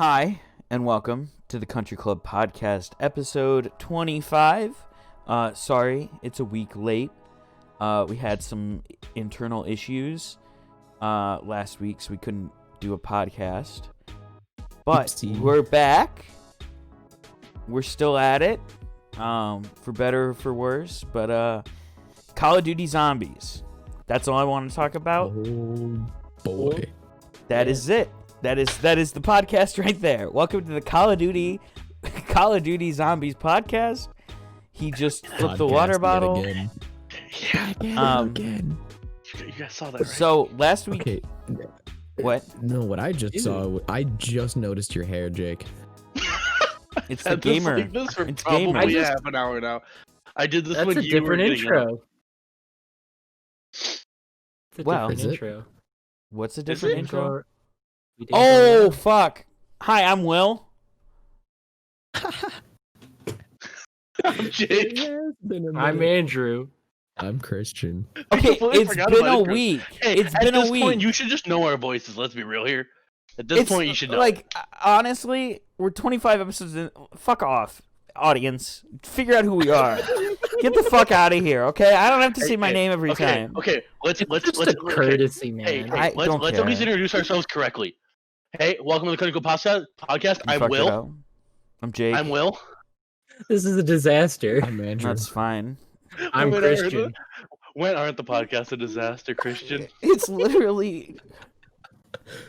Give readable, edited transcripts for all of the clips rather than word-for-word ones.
Hi, and welcome to the Country Club Podcast, episode 25. Sorry, it's a week late. We had some internal issues last week, so we couldn't do a podcast. But Oopsie. we're back. We're still at it, for better or for worse. But Call of Duty Zombies. That's all I want to talk about. Oh boy. That is it. That is the podcast right there. Welcome to the Call of Duty Zombies podcast. He just flipped the water bottle. Again. Yeah, Again. you guys saw that, right? So last week, Okay. what? No, what I just saw, I just noticed your hair, Jake. It's the Had this gamer. like this for It's probably gamer. half an hour now. I did this That's when a you were different getting intro. It's a Wow. different Is it? intro. What's a it? different intro? We did Oh go fuck! Hi, I'm Will. I'm Jake. I'm Andrew. I'm Christian. Okay, completely it's forgot been about a it, week. Hey, It's at been a this week. point, you should just know our voices. Let's be real here. At this point, you should know. Like, honestly, we're 25 episodes in. Fuck off, audience. Figure out who we are. Get the fuck out of here, okay? I don't have to say my name every time. Okay, let's Just a courtesy, man. Hey, I don't let's care. at least introduce ourselves correctly. Hey, welcome to the Clinical Podcast. You I'm fucked it Will. up. I'm Jake. I'm Will. This is a disaster. I'm Andrew. That's fine. I'm When Christian. When aren't the podcasts a disaster, Christian? It's literally.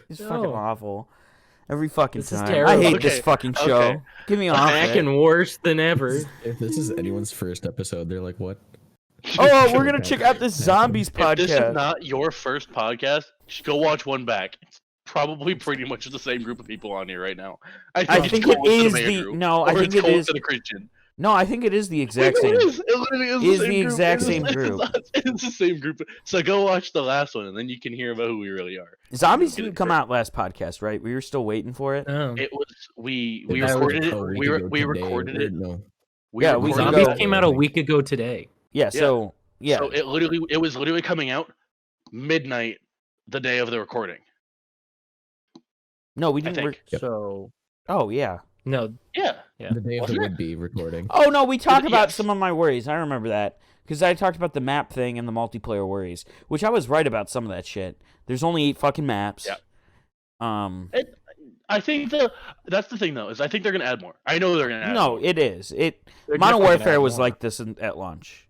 It's fucking No. awful. Every fucking This is time. I terrible. hate this Okay, fucking show. okay. Give me off Back it. and worse than ever. If this is anyone's first episode, they're like, what? Oh, we're gonna check out this zombies If this is podcast. not your first podcast, just go watch one back. It's probably pretty much the same group of people on here right now. I it's think it Cole instead is of the Andrew, no. I or think it's it Cole is. instead of Christian. No, I think it is the exact It same. is. It literally is Is the same the group. exact It's same it's group. It's the same group. So go watch the last one, and then you can hear about who we really are. Zombies Get it didn't come correct. out last podcast, right? We were still waiting for it. Oh. It was we It was recorded it. a week We ago we today, recorded or it. No. Yeah, we recorded Zombies go- it. came out a week ago today. Yeah. So yeah. So it was literally coming out midnight the day of the recording. No, we I didn't. think. Yep. So Oh yeah. no, Yeah. Yeah. The day of the Wasn't it? would-be recording. Oh no, we talked about Yes. some of my worries. I remember that because I talked about the map thing and the multiplayer worries, which I was right about some of that shit. There's only 8 fucking maps. Yeah. I I think that's the thing though, is I think they're gonna add more. I know they're gonna add no, more. it is. they're Modern definitely gonna Warfare add was more. like this at launch.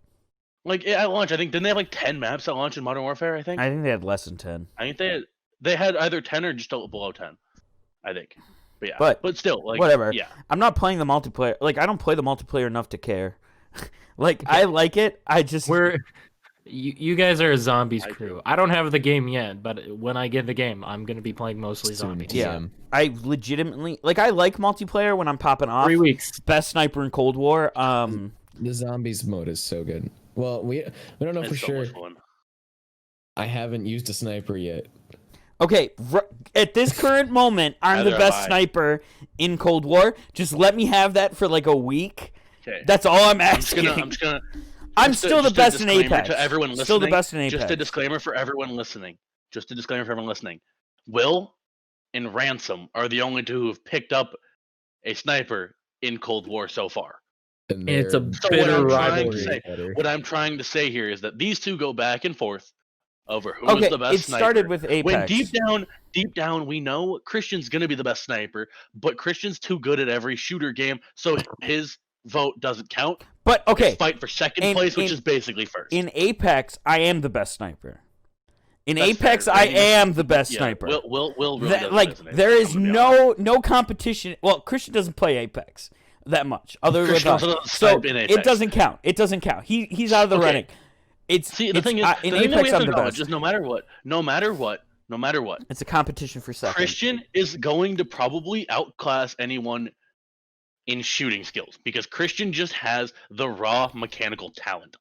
Like at launch, I think didn't they have like 10 maps at launch in Modern Warfare? I think. I think they had less than 10. I think they had either 10 or just below 10. I think. But yeah. But, still, like whatever. Yeah. I'm not playing the multiplayer. Like I don't play the multiplayer enough to care. Like I like it. I just you guys are a zombies I crew. do. I don't have the game yet, but when I get the game, I'm gonna be playing mostly Soon zombies. Yeah. TM. I legitimately like. I like multiplayer when I'm popping off. 3 weeks. Best sniper in Cold War. The zombies mode is so good. Well, we don't know It's for so sure. much fun. I haven't used a sniper yet. Okay, at this current moment, I'm the Neither best have I. sniper in Cold War. Just let me have that for like a week. Okay. That's all I'm I'm just asking. gonna I'm just a- still the just a best in disclaimer Apex. To everyone listening, Still the best in Apex. Just a disclaimer for everyone listening. Just a disclaimer for everyone listening. Will and Ransom are the only two who have picked up a sniper in Cold War so far. And It's a they're So what bitter I'm trying to rivalry. say, better. what I'm trying to say here is that these two go back and forth over who Okay, is the best it sniper. started with Apex. When deep down, we know Christian's gonna be the best sniper, but Christian's too good at every shooter game, so his vote doesn't count. But okay, Fight for second in- place, which in- is basically first. in Apex, I am the best sniper. In That's Apex, fair. I I mean, am the best Yeah, sniper. Will really That- doesn't like resonate, there is I'm gonna be honest. no competition. Well, Christian doesn't play Apex that much, other than Christian us. also doesn't So snipe in it Apex. doesn't count. It doesn't count. He's out of the Okay. running. It's See, the it's, thing is, in the thing that we Apex, have I'm to the acknowledge best. is no matter what, It's a competition for second. Christian is going to probably outclass anyone in shooting skills because Christian just has the raw mechanical talent.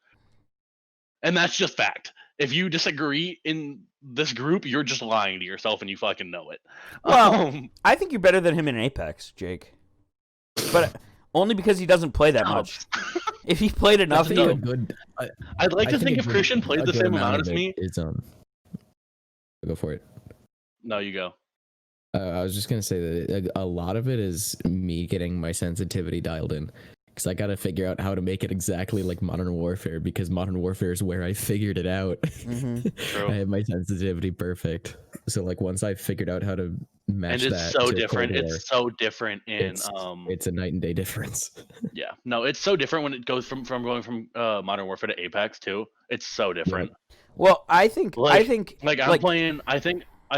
And that's just fact. If you disagree in this group, you're just lying to yourself and you fucking know it. Well, Um, I think you're better than him in Apex, Jake. But only because he doesn't play that no. much. If he played I enough, think he a would. good. I'd like I to think a if good- Christian played a the good same amount of as it me. is Go for it. No, you go. I was just gonna say that a lot of it is me getting my sensitivity dialed in, because I gotta figure out how to make it exactly like Modern Warfare, because Modern Warfare is where I figured it out. True. I have my sensitivity perfect. So like once I figured out how to match And it's that so to different. Cold War, It's so different in it's a night and day difference. yeah. No, it's so different when it goes from going from Modern Warfare to Apex too. It's so different. Well, I think Like I'm playing. I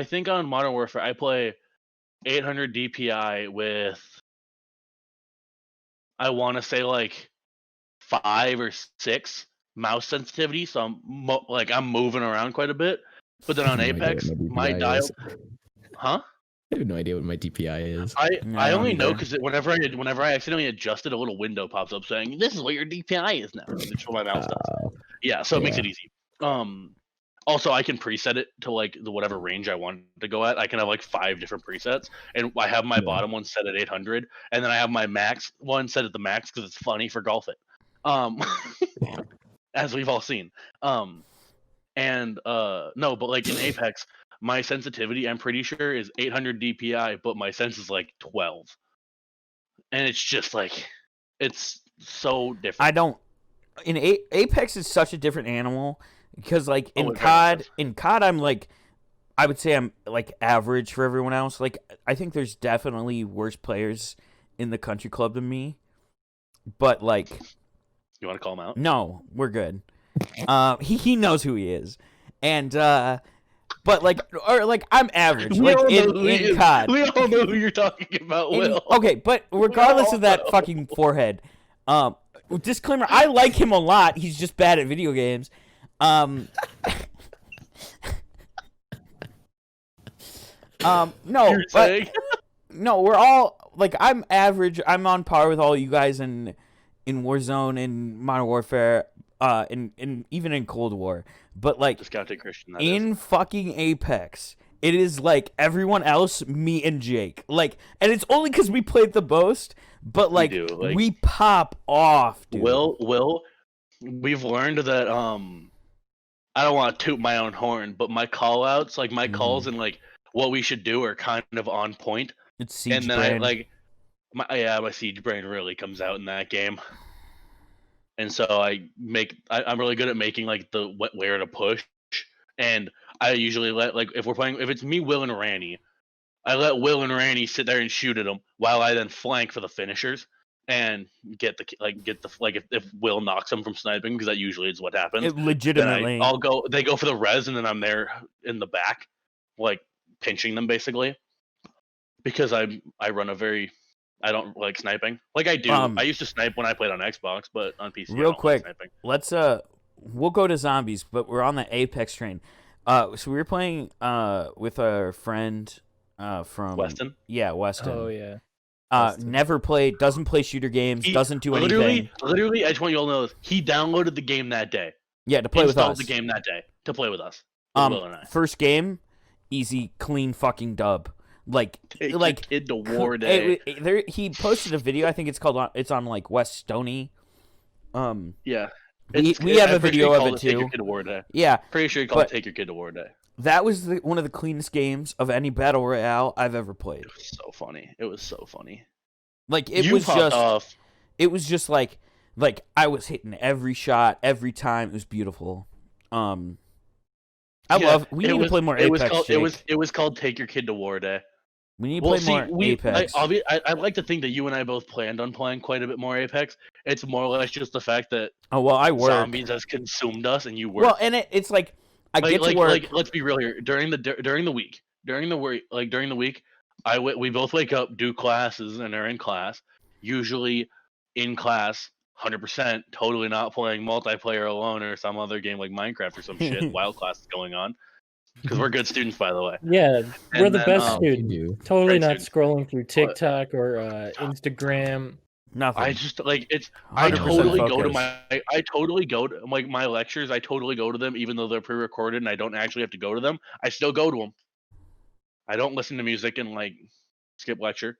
think on Modern Warfare I play 800 DPI with, I want to say like 5 or 6 mouse sensitivity, so I'm moving around quite a bit. But then on I have no idea Apex, what my my DPI dial, is. huh? I have no idea what my DPI is. I don't only know either. because whenever I accidentally adjust it, a little window pops up saying this is what your DPI is now. It's what my mouse does. Yeah, so it makes yeah. it easy. Also, I can preset it to like the whatever range I want to go at. I can have like 5 different presets, and I have my Yeah. bottom one set at 800, and then I have my max one set at the max because it's funny for golf it. As we've all seen. No, but like in Apex, my sensitivity I'm pretty sure is 800 DPI, but my sense is like 12, and it's just like it's so different. I don't. Apex is such a different animal because like Oh, it very much in COD I'm like, I would say I'm like average for everyone else. Like I think there's definitely worse players in the country club than me, but like You want to call him out? no, we're good. He knows who he is, and but like I'm average. We Like all know who he in is. COD. We all know who you're talking about, Will. Okay, but regardless of that know. fucking forehead, disclaimer: I like him a lot. He's just bad at video games. No, You're but saying? no, we're all like I'm average. I'm on par with all you guys in Warzone and Modern Warfare, and even in Cold War. But like Discounted Christian. That in is. fucking Apex, it is like everyone else, me and Jake. Like, and it's only because we played the most. But like do, like- we pop off, dude. Will, we've learned that I don't want to toot my own horn, but my call outs, like my calls and like what we should do are kind of on point. It's Siege And then Brain. I like my Siege Brain really comes out in that game. And so I'm really good at making like the where to push, and I usually let like if it's me, Will, and Ranny, I let Will and Ranny sit there and shoot at them while I then flank for the finishers and get if Will knocks them from sniping, because that usually is what happens. It Then legitimately. they go for the res, and then I'm there in the back, like pinching them basically, because I I don't like sniping. Like I do. I used to snipe when I played on Xbox, but on PC. Real I don't quick, like sniping. let's we'll go to zombies, but we're on the Apex train. So we were playing with our friend from Weston? Yeah, Weston. Oh yeah. Never played, doesn't play shooter games, doesn't do anything. Literally, I just want you all to know this. He downloaded the game that day. Yeah, to play with Installed us. the game that day to play with us. With Will and I. First game, easy, clean fucking dub. Like Take like your kid to war day. He posted a video. I think it's on like West Stony. Yeah. We have a I'm pretty video sure he of called it Take Your too. Kid to War Day. Yeah, Pretty sure he called but- Take Your Kid to War Day. that was one of the cleanest games of any battle royale I've ever played. It was so funny. It was so funny. Like it You was popped just off. it was just like I was hitting every shot every time. It was beautiful. We need to play more Apex. It was called Take Your Kid to War Day. We need to play more Apex. I like to think that you and I both planned on playing quite a bit more Apex. It's more or less just the fact that Oh well, I work. zombies has consumed us, and you work. Well, and it's like I get to work. Like, let's be real here. During the week, we both wake up, do classes, and are in class. Usually, in class, 100%, totally not playing multiplayer alone or some other game like Minecraft or some shit. Wild class is going on. Because we're good students, by the way. Yeah, we're And the then, best students. Totally great not students. scrolling through TikTok or Instagram. Nothing. I just like it's. I 100% totally go to focus. my. I totally go to like my lectures. I totally go to them, even though they're pre-recorded and I don't actually have to go to them. I still go to them. I don't listen to music and like skip lecture.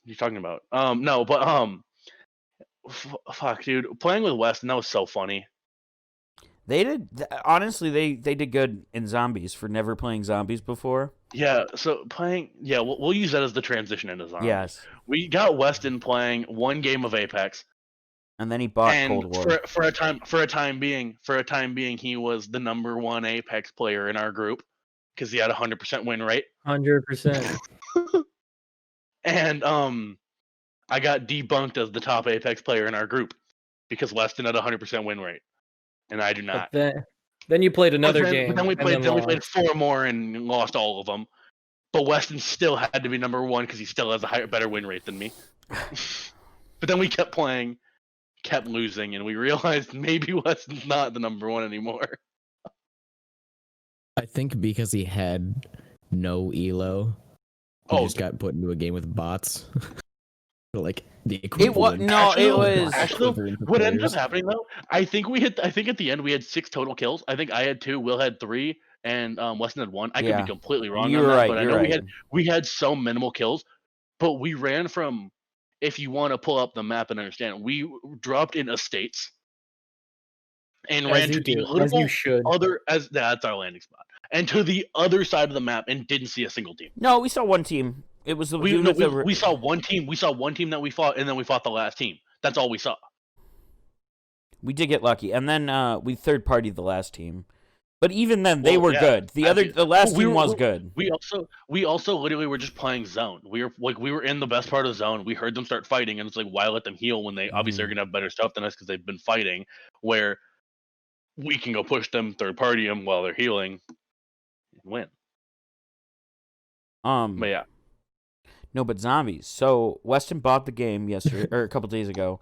What are you talking about? No, but fuck, dude, playing with Weston, that was so funny. They did honestly. They did good in zombies for never playing zombies before. Yeah, so playing, yeah, we'll use that as the transition into zombies. Yes, We got Weston playing one game of Apex, and then he bought and Cold War. for a time being, he was the number one Apex player in our group because he had a 100% win rate. 100%. And I got debunked as the top Apex player in our group because Weston had a 100% win rate, and I do not. But then you played another game. But then we and played. Then we lost. played 4 more and lost all of them. But Weston still had to be number 1 because he still has a better win rate than me. But then we kept playing, kept losing, and we realized maybe Weston's not the number 1 anymore. I think because he had no elo, he just got put into a game with bots. Like the equivalent. Actually, what ended up happening though, I think at the end we had 6 total kills. I think I had 2, Will had 3, and Weston had 1. I could be completely wrong on that, right, but I know we had so minimal kills. But we ran from, if you want to pull up the map and understand, we dropped in estates and ran to the that's our landing spot, and to the other side of the map and didn't see a single team. No, we saw one team. It was we saw one team. We saw one team that we fought, and then we fought the last team. That's all we saw. We did get lucky, and then we third partied the last team. But even then, they were good. The last team was good. We also literally were just playing zone. We were in the best part of the zone. We heard them start fighting, and it's like, why let them heal when they obviously are gonna have better stuff than us because they've been fighting. Where we can go push them, third party them while they're healing, and win. But yeah. No, but zombies. So Weston bought the game yesterday or a couple days ago,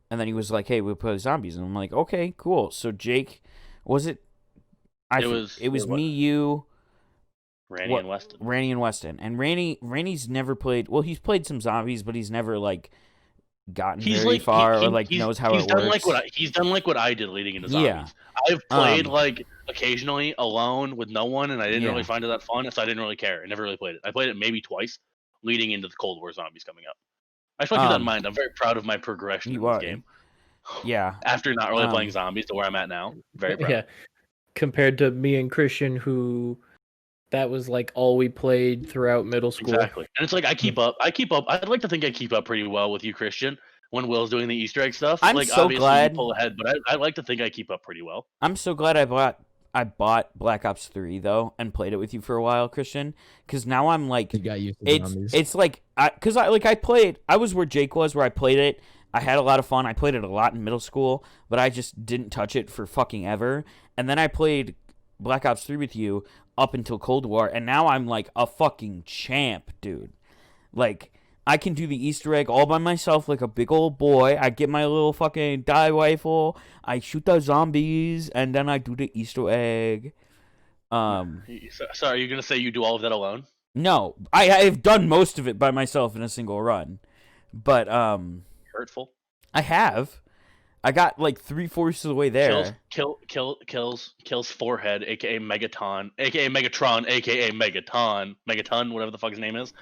and then he was like, "Hey, we'll play zombies," and I'm like, "Okay, cool." So Jake, was it? It was me, you, Randy, and Weston. Randy and Weston, and Randy's never played. Well, he's played some zombies, but he's never like gotten very far or like knows how it works. He's done like what I did leading into zombies. Yeah. I've played like occasionally alone with no one, and I didn't really find it that fun, so I didn't really care. I never really played it. I played it maybe twice leading into the Cold War zombies coming up. I just want to keep that in mind. I'm very proud of my progression in this game. Yeah. After not really playing zombies to where I'm at now. Very proud. Yeah. Compared to me and Christian, who that was like all we played throughout middle school. Exactly. And it's like I keep up. I'd like to think I keep up pretty well with you, Christian, when Will's doing the Easter egg stuff. I'm like, so obviously glad. You pull ahead, but I like to think I keep up pretty well. I'm so glad I bought Black Ops 3 though and played it with you for a while, Christian, because now I'm like, you got used to zombies. It's like I was where Jake was, where I played it. I had a lot of fun. I played it a lot in middle school, but I just didn't touch it for fucking ever. And then I played Black Ops 3 with you up until Cold War, and now I'm like a fucking champ, dude. Like, I can do the Easter egg all by myself like a big old boy. I get my little fucking die rifle, I shoot the zombies, and then I do the Easter egg. So are you going to say you do all of that alone? No, I've done most of it by myself in a single run. But, hurtful. I have. I got like 3/4 of the way there. Kills forehead, aka Megaton, aka Megatron, aka Megaton, whatever the fuck his name is.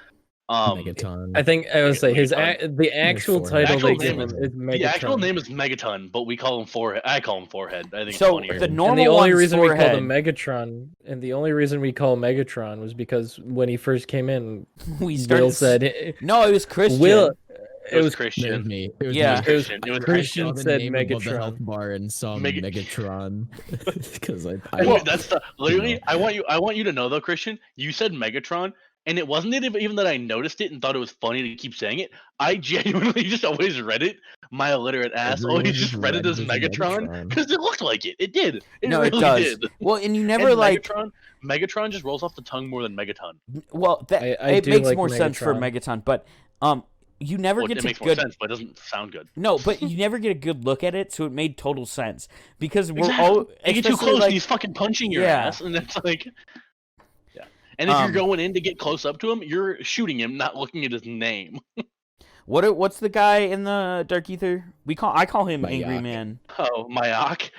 Megaton. I think I would say the actual title they give him is Megaton. The actual name is Megaton, but we call him Forehead. I call him Forehead. I think so. It's funnier. The normal and the only reason forehead. we called him Megatron, and the only reason we call him Megatron was because when he first came in, Will said no, it was Christian. It was Christian. It was me. It was Christian. It was Christian said Megatron. The health bar and saw Megatron because that's literally. I want you to know though, Christian. You said Megatron, and it wasn't even that I noticed it and thought it was funny to keep saying it. I genuinely just always read it. My illiterate ass always just read it as Megatron because it looked like it. It did. It really did. Well, and you never like Megatron just rolls off the tongue more than Megaton. Well, it makes more sense for Megaton, but you never get it to makes more sense, but it doesn't sound good. No, but you never get a good look at it, so it made total sense because we're exactly. all. You get too close, and he's fucking punching your ass, and it's like, yeah. And if you're going in to get close up to him, you're shooting him, not looking at his name. What's the guy in the Dark Ether? I call him Mayak. Angry Man. Oh, Mayak.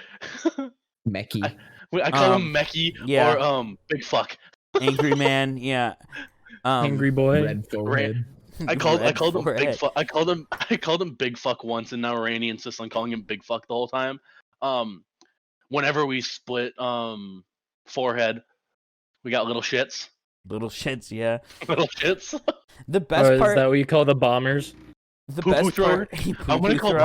Mechie. I call him Mechie or Big Fuck. Angry Man, yeah. Angry Boy. Red forehead. I called him Big Fuck. I called him Big Fuck once, and now Rainey insists on calling him Big Fuck the whole time. whenever we split forehead, we got little shits. Little shits, yeah. Little shits. The best Is part. that what you call the bombers? The Poo-poo best thrower. part. I'm gonna call thrower.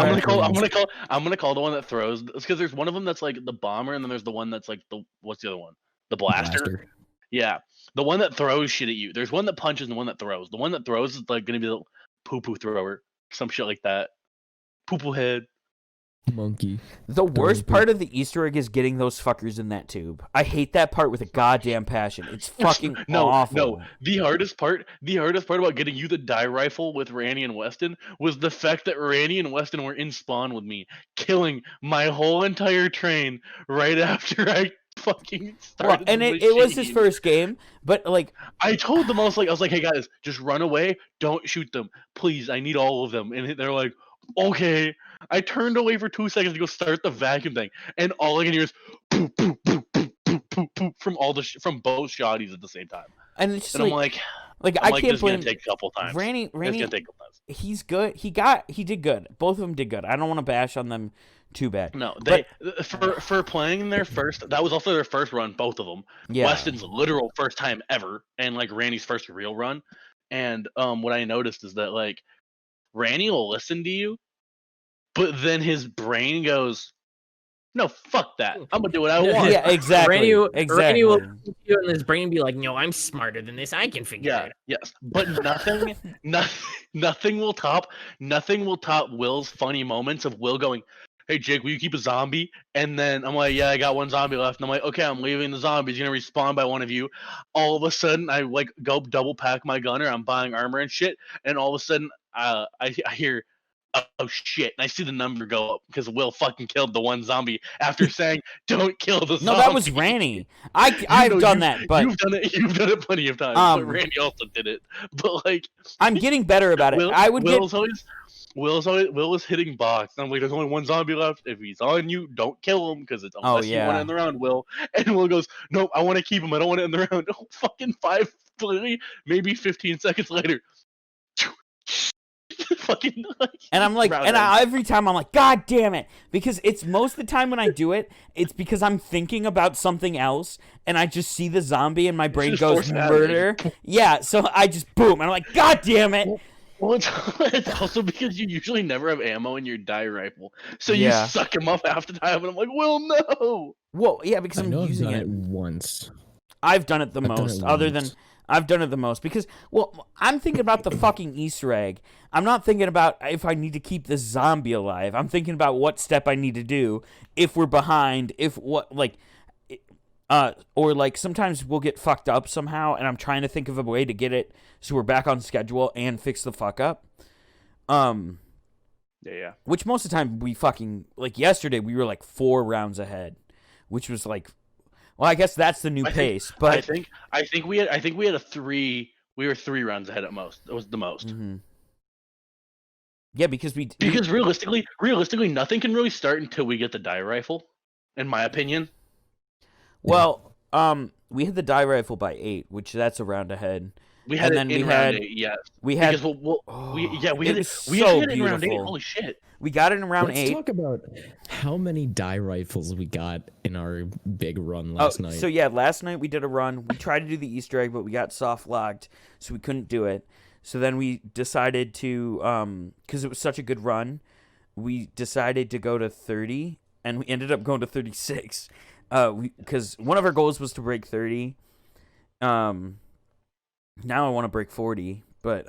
the one that throws, because there's one of them that's like the bomber, and then there's the one that's like what's the other one? The blaster. Yeah, the one that throws shit at you. There's one that punches and the one that throws. The one that throws is like gonna be the poo-poo thrower, some shit like that. Poo-poo head. Monkey. The worst part of the Easter egg is getting those fuckers in that tube. I hate that part with a goddamn passion. It's fucking awful. No, the hardest part about getting you the die rifle with Randy and Weston was the fact that Randy and Weston were in spawn with me, killing my whole entire train right after I fucking started. And it was his first game, but like I told them, I was like, hey guys, just run away, don't shoot them, please. I need all of them, and they're like, okay. I turned away for 2 seconds to go start the vacuum thing, and all I can hear is poop, poop, poop, poop, poop, poop, poop from from both shotties at the same time. And it's just and I'm like I can't blame. Take a couple times. Randy, it's gonna take a couple times. He's good. He did good. Both of them did good. I don't want to bash on them too bad. No, for playing their first. That was also their first run, both of them. Yeah. Weston's literal first time ever, and like Randy's first real run. And what I noticed is that like Randy will listen to you, but then his brain goes, no, fuck that. I'm gonna do what I want. Yeah, exactly. Randy will Exactly. you in his brain be like, no, I'm smarter than this. I can figure it out. Yes. But nothing will top Will's funny moments of Will going, hey Jake, will you keep a zombie? And then I'm like, yeah, I got one zombie left. And I'm like, okay, I'm leaving the zombie. He's gonna respawn by one of you. All of a sudden, I like go double pack my gunner. I'm buying armor and shit. And all of a sudden, I hear, oh shit, and I see the number go up because Will fucking killed the one zombie after saying, don't kill the zombie. No, that was Randy. I've done that, but you've done it plenty of times. But Randy also did it. But like, I'm getting better about it. Will was hitting box. And I'm like, there's only one zombie left. If he's on you, don't kill him because it's unless you want to end the round, Will. And Will goes, nope, I want to keep him. I don't want to end the round. Oh, fucking maybe 15 seconds later. Fucking and I'm like, every time I'm like, God damn it, because it's most of the time when I do it, it's because I'm thinking about something else, and I just see the zombie, and my brain goes murder. Yeah, so I just boom, and I'm like, God damn it. Well, it's also because you usually never have ammo in your die rifle, so you suck him up half the time, and I'm like, well, no. Well, yeah, because I'm using it once. I've done it the most, I've done it the most because, well, I'm thinking about the fucking Easter egg. I'm not thinking about if I need to keep the zombie alive. I'm thinking about what step I need to do if we're behind, or like sometimes we'll get fucked up somehow, and I'm trying to think of a way to get it so we're back on schedule and fix the fuck up. Yeah. Which most of the time we fucking, like yesterday we were like 4 rounds ahead, which was like, well, I guess that's the new pace. But I think we had a 3. We were 3 rounds ahead at most. It was the most. Mm-hmm. Yeah, because realistically, nothing can really start until we get the die rifle, in my opinion. Well, we had the die rifle by 8, which that's a round ahead. We had round 8, yes. We had we had it in round 8. Holy shit. We got it in round 8. Let's talk about how many die rifles we got in our big run last night. So yeah, last night we did a run. We tried to do the Easter egg, but we got soft locked, so we couldn't do it. So then we decided to, because it was such a good run, we decided to go to 30, and we ended up going to 36. Because one of our goals was to break 30. Now I want to break 40, but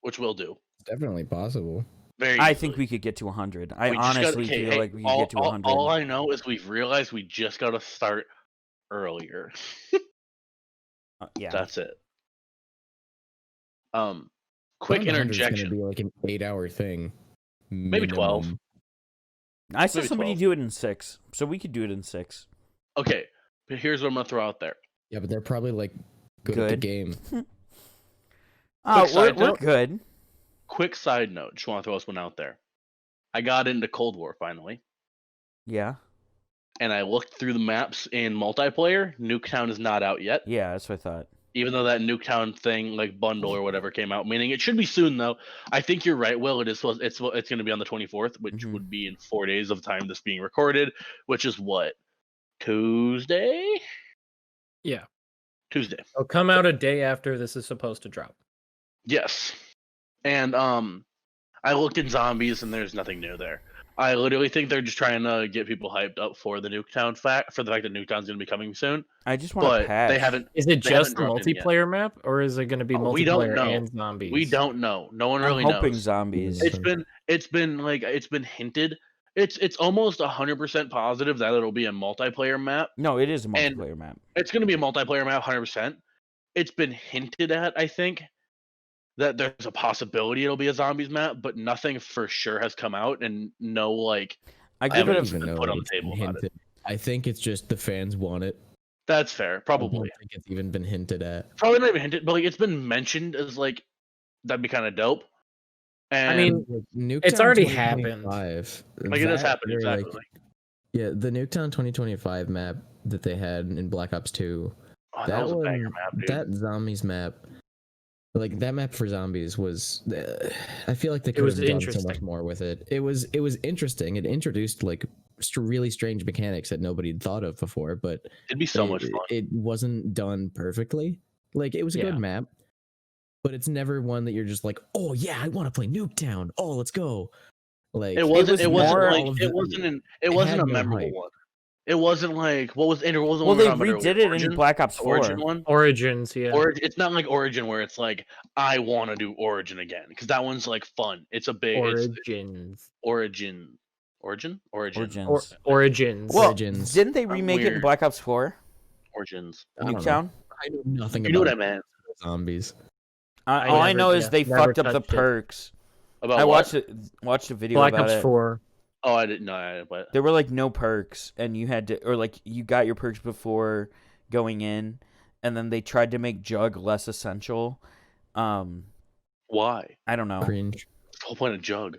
which we'll do. It's definitely possible. I think we could get to 100. I honestly feel like we could get to 100. All I know is we've realized we just got to start earlier. Yeah, that's it. Quick interjection. It's gonna be like an 8-hour thing. Maybe 12. I saw somebody do it in 6, so we could do it in 6. Okay, but here's what I'm gonna throw out there. Yeah, but they're probably like good at the game. We're good. Quick side note, just want to throw this one out there. I got into Cold War finally. Yeah. And I looked through the maps in multiplayer. Nuketown is not out yet. Yeah, that's what I thought. Even though that Nuketown thing, like bundle or whatever, came out, meaning it should be soon though. I think you're right, Will. It's going to be on the 24th, which would be in 4 days of time this being recorded, which is what, Tuesday? Yeah, Tuesday. It'll come out a day after this is supposed to drop. Yes, and I looked at zombies and there's nothing new there. I literally think they're just trying to get people hyped up for the Nuketown fact, for the fact that Nuketown's going to be coming soon. I just want But to patch. they haven't. Is it They just haven't the dropped in yet. multiplayer map, or is it going to be We don't multiplayer know. and zombies? We don't know. No one I'm really hoping knows. zombies. It's been hinted. It's almost 100% positive that it'll be a multiplayer map. No, it is a And- multiplayer map. It's going to be a multiplayer map, 100%. It's been hinted at, I think, that there's a possibility it'll be a zombies map, but nothing for sure has come out, and no like I I give haven't it even a. know put on the it's been table about it. hinted. I think it's just the fans want it. That's fair, I probably. don't think it's even been hinted at. Probably not even hinted, but like it's been mentioned as like that'd be kind of dope. And I mean, Nuketown It's already happened. 2025, like it has that happened or, exactly. like, yeah, the Nuketown 2025 map that they had in Black Ops 2. Oh, that was a banger one, map, dude. that zombies map, like that map for zombies was. I feel like they could was have done so interesting. much more with it. It was interesting. It introduced like really strange mechanics that nobody had thought of before, but It'd be so much fun. it wasn't done perfectly. Like it was a Yeah. good map, but it's never one that you're just like, oh yeah, I want to play Nuketown. Oh, let's go. Like It wasn't. was It wasn't more- like. all of It the- wasn't. It it wasn't had a no memorable hype. one. It wasn't like what was. It wasn't. Well, one we they were talking about redid it in Origin? Black Ops The 4. Origin one. Origins, yeah. It's not like Origin where it's like I want to do Origin again because that one's like fun. It's a big. It's Origins. Origin. Origins. Origins. Well, Origins. didn't they remake it in weird. Black Ops 4? Origins. I don't know. Nuketown? I know nothing You know about what I meant zombies. I All I never- know is yeah, they never fucked up the touched it. perks. about. I what? watched a video Black about Ops it. 4. Oh, I didn't know. I didn't play it. There were like no perks, and you had to, or like you got your perks before going in, and then they tried to make Jug less essential. Why? I don't know. Cringe. That's the whole point of Jug.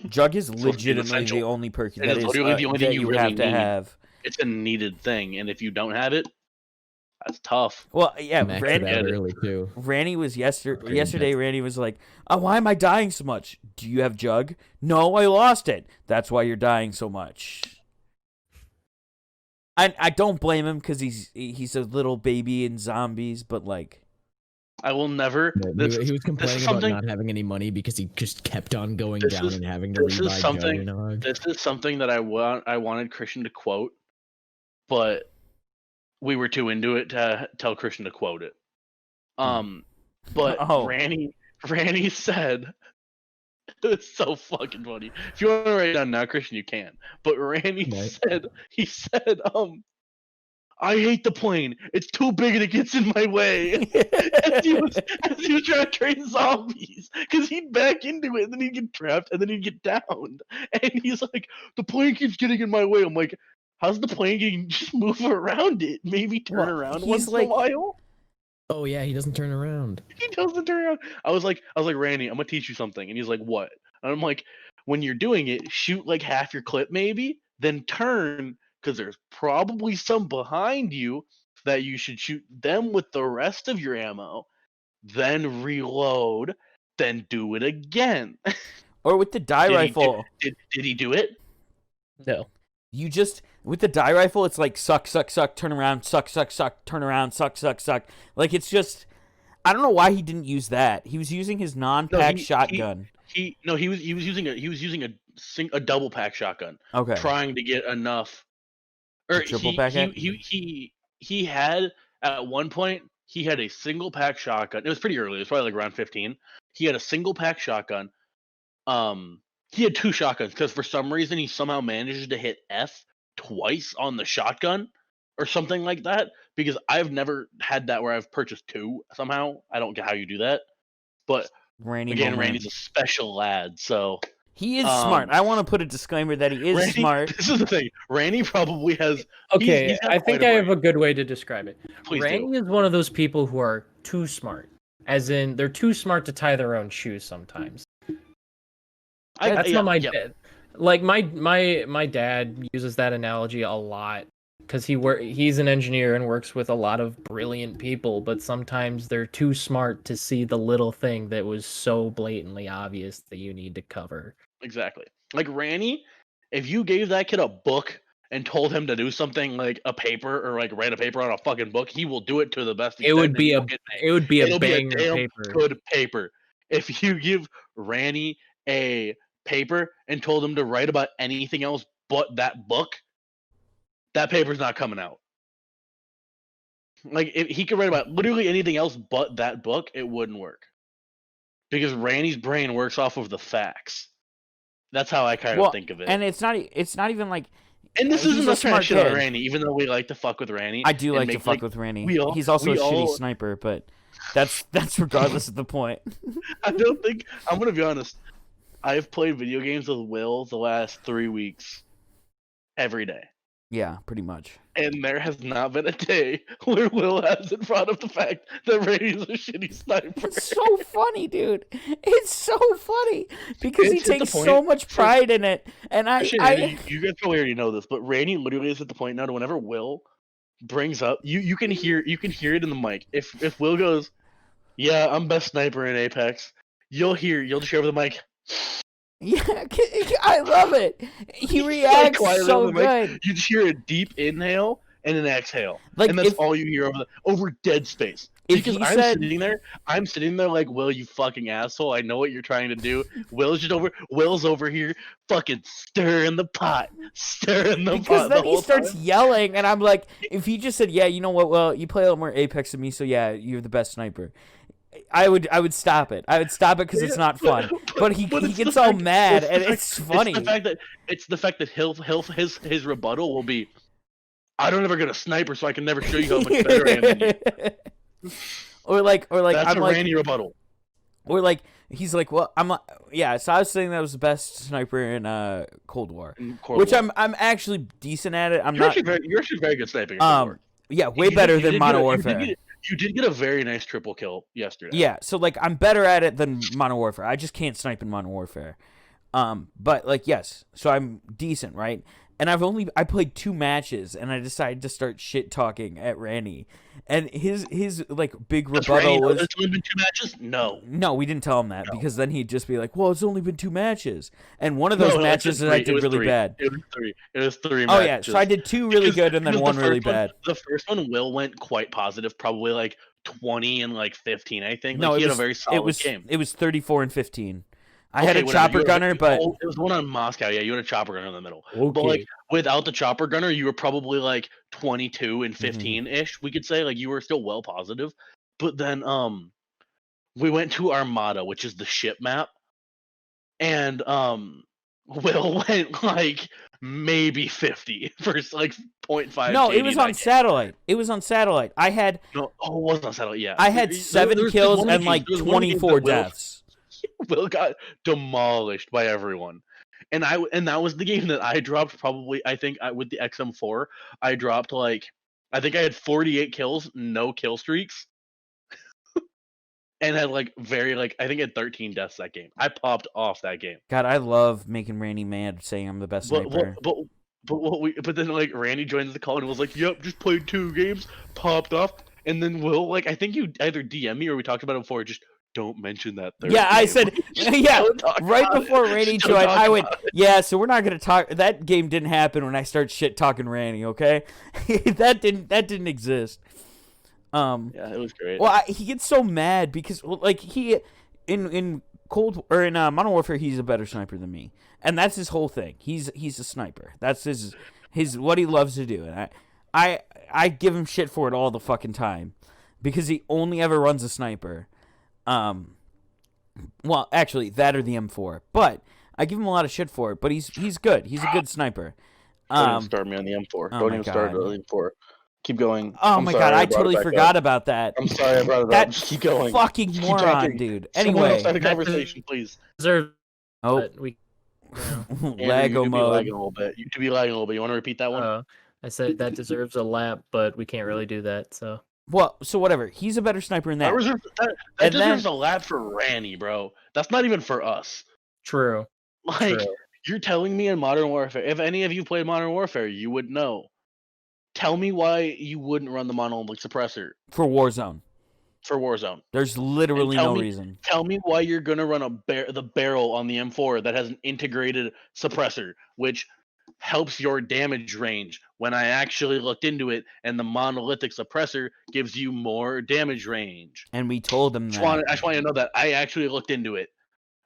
Jug is supposed to be legitimately essential. the only perk It that is is literally the only thing that you you really have to need. have. It's a needed thing, and if you don't have it, that's tough. Well, yeah, Maxed it Randy, out early too. Randy was Pretty yesterday. Randy was like, "Oh, why am I dying so much? Do you have Jug? No, I lost it. That's why you're dying so much." I don't blame him because he's a little baby in zombies, but like, I will never. Yeah, this he is- was complaining about something- not having any money because he just kept on going This down is- and having to this is rebuy something- Juggernog. This is something that I wanted Christian to quote, but we were too into it to tell Christian to quote it. But Oh. Randy said, it was so fucking funny. If you want to write it down now, Christian, you can. But Randy Right. said, I hate the plane. It's too big and it gets in my way. as he was trying to train zombies, because he'd back into it and then he'd get trapped and then he'd get downed. And he's like, the plane keeps getting in my way. I'm like, how's the plane getting? Just move around it. Maybe turn Well, around he's once like- in a while. Oh yeah, he doesn't turn around. He doesn't turn around. I was like, Randy, I'm gonna teach you something. And he's like, what? And I'm like, when you're doing it, shoot like half your clip maybe, then turn, because there's probably some behind you that you should shoot them with the rest of your ammo, then reload, then do it again. or with the die Did he- rifle, Did he do it? No. you just with the die rifle, it's like suck, turn around, suck, turn around, suck. Like it's just, I don't know why he didn't use that. He was using his non-pack shotgun. He was using a double pack shotgun, Okay. trying to get enough. Or triple pack it? he had at one point he had a single pack shotgun. It was pretty early. It was probably like around 15. He had a single pack shotgun. He had two shotguns because for some reason he somehow managed to hit F twice on the shotgun or something like that. Because I've never had that where I've purchased two somehow. I don't get how you do that. But Randy again, moment. Randy's a special lad, so He is smart. I want to put a disclaimer that he is Randy, smart. This is the thing. Randy probably has. Okay, he's got I quite think a I have brain. a good way to describe it. Please do. Randy is one of those people who are too smart. As in, they're too smart to tie their own shoes sometimes. That's yeah, not my yeah. dad. Like my dad uses that analogy a lot because he's an engineer and works with a lot of brilliant people, but sometimes they're too smart to see the little thing that was so blatantly obvious that you need to cover. Exactly. Like Ranny, if you gave that kid a book and told him to do something like a paper or like write a paper on a fucking book, he will do it to the best extent. It would be a It'll banger be a damn paper. good paper. If you give Ranny a paper and told him to write about anything else but that book, that paper's not coming out. Like if he could write about literally anything else but that book, it wouldn't work. Because Randy's brain works off of the facts. That's how I kind of think of it. And it's not even like. And this isn't a smart shit on Randy, even though we like to fuck with Randy. I do like to fuck with Randy. He's also a shitty sniper, but that's regardless of the point. I'm gonna be honest. I've played video games with Will the last 3 weeks, every day. Yeah, pretty much. And there has not been a day where Will hasn't brought up the fact that Randy's a shitty sniper. It's so funny, dude. It's so funny because he takes so much pride in it. And you guys probably already know this, but Randy literally is at the point now to whenever Will brings up, you can hear it in the mic. If Will goes, "Yeah, I'm best sniper in Apex," you'll just hear over the mic. Yeah, I love it. He reacts so good. You just hear a deep inhale and an exhale, and that's all you hear over dead space. Because I'm sitting there like, Will, you fucking asshole. I know what you're trying to do. Will's over here fucking stirring the pot. Because then he starts yelling, and I'm like, if he just said, yeah, you know what, well, you play a lot more Apex than me, so yeah, you're the best sniper. I would stop it. I would stop it because it's not fun. But he gets all mad, and it's funny. It's the fact that his rebuttal will be, I don't ever get a sniper, so I can never show you how much better I am than you. Or like that's I'm a like, Randy rebuttal. Or like he's like, well, yeah. So I was saying that was the best sniper in Cold War, which I'm actually decent at it. You're actually very good sniping. Yeah, way better than Modern Warfare. You did get a very nice triple kill yesterday. Yeah, so like I'm better at it than Modern Warfare. I just can't snipe in Modern Warfare. But like yes, so I'm decent, right? And I played 2 matches, and I decided to start shit talking at Randy, and his like big rebuttal was, "It's only been 2 matches." No, we didn't tell him that because then he'd just be like, "Well, it's only been 2 matches," and one of those matches I did really bad. It was 3 matches. Oh yeah, so I did 2 really good and then 1 really bad. The first one, Will went quite positive, probably like 20 and like 15. I think. No, he had a very solid game. It was 34 and 15. I had a chopper gunner, but it was one on Moscow. Yeah, you had a chopper gunner in the middle. Okay. But like without the chopper gunner, you were probably like 22 and 15 ish. We could say like you were still well positive. But then we went to Armada, which is the ship map, and Will went like maybe 50 for like 0.5. No, it was on satellite. It was on satellite. I had it wasn't on satellite. Yeah, I had 7 kills and like 24 deaths. Will got demolished by everyone, and that was the game that I dropped. Probably, I think with the XM4, I dropped like I think I had 48 kills, no kill streaks, and had like I think I had 13 deaths that game. I popped off that game. God, I love making Randy mad, saying I'm the best sniper. But then like Randy joins the call and was like, "Yep, just played 2 games, popped off," and then Will like I think you either DM me or we talked about it before. Just don't mention that. Yeah, I said, yeah, right before Randy joined, I went, yeah, so we're not going to talk. That game didn't happen when I start shit talking Randy, okay? that didn't exist. Yeah, it was great. Well, he gets so mad because, like, he, in Modern Warfare, he's a better sniper than me. And that's his whole thing. He's a sniper. That's his what he loves to do. And I give him shit for it all the fucking time because he only ever runs a sniper. Well, actually, that or the M4. But I give him a lot of shit for it. But he's good. He's a good sniper. Don't even start me on the M4. Don't even start on the M4. Keep going. Oh my god, I totally forgot about that. I'm sorry I brought it up. Just keep going. Fucking moron, dude. Anyway, start a conversation, please. Oh, Lego mode. You could be lagging a little bit. You want to repeat that one? I said that deserves a lap, but we can't really do that. So. Well, so whatever. He's a better sniper than that. That deserves a lap for Randy, bro. That's not even for us. True. Like, you're telling me in Modern Warfare, if any of you played Modern Warfare, you would know. Tell me why you wouldn't run the monolithic suppressor For Warzone. for Warzone. There's literally tell no me- reason. Tell me why you're gonna run the barrel on the M4 that has an integrated suppressor, which helps your damage range. When I actually looked into it, and the monolithic suppressor gives you more damage range. And we told him I that. just want you to know that I actually looked into it,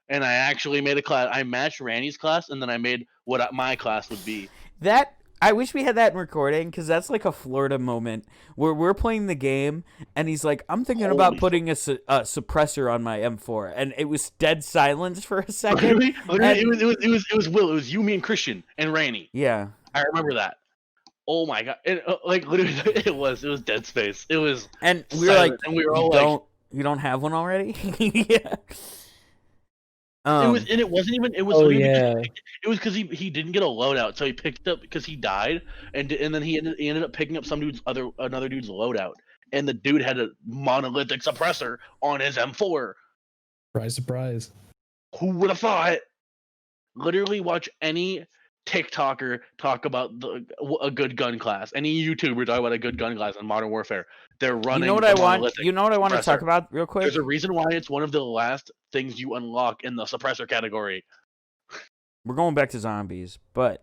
and I actually made a class. I matched Randy's class, and then I made what my class would be. That I wish we had that in recording, because that's like a Florida moment where we're playing the game and he's like, I'm thinking about Holy putting a suppressor on my M4, and it was dead silence for a second. Literally, it was Will. It was you, me, and Christian, and Randy. Yeah, I remember that. Oh my god! Like literally, it was dead space. It was, and we were like, silent, and we were all like, you don't have one already? Yeah. it was, and it wasn't even. It was. Oh literally yeah. because it was because he didn't get a loadout, so he picked up because he died, and then he ended up picking up another dude's loadout, and the dude had a monolithic suppressor on his M4. Surprise, surprise. Who would have thought? Literally, watch any TikToker talk about a good gun class. Any YouTuber talk about a good gun class in Modern Warfare. They're running. You know what the I want? monolithic You know what I want to talk suppressor. about real quick? There's a reason why it's one of the last things you unlock in the suppressor category. We're going back to zombies, but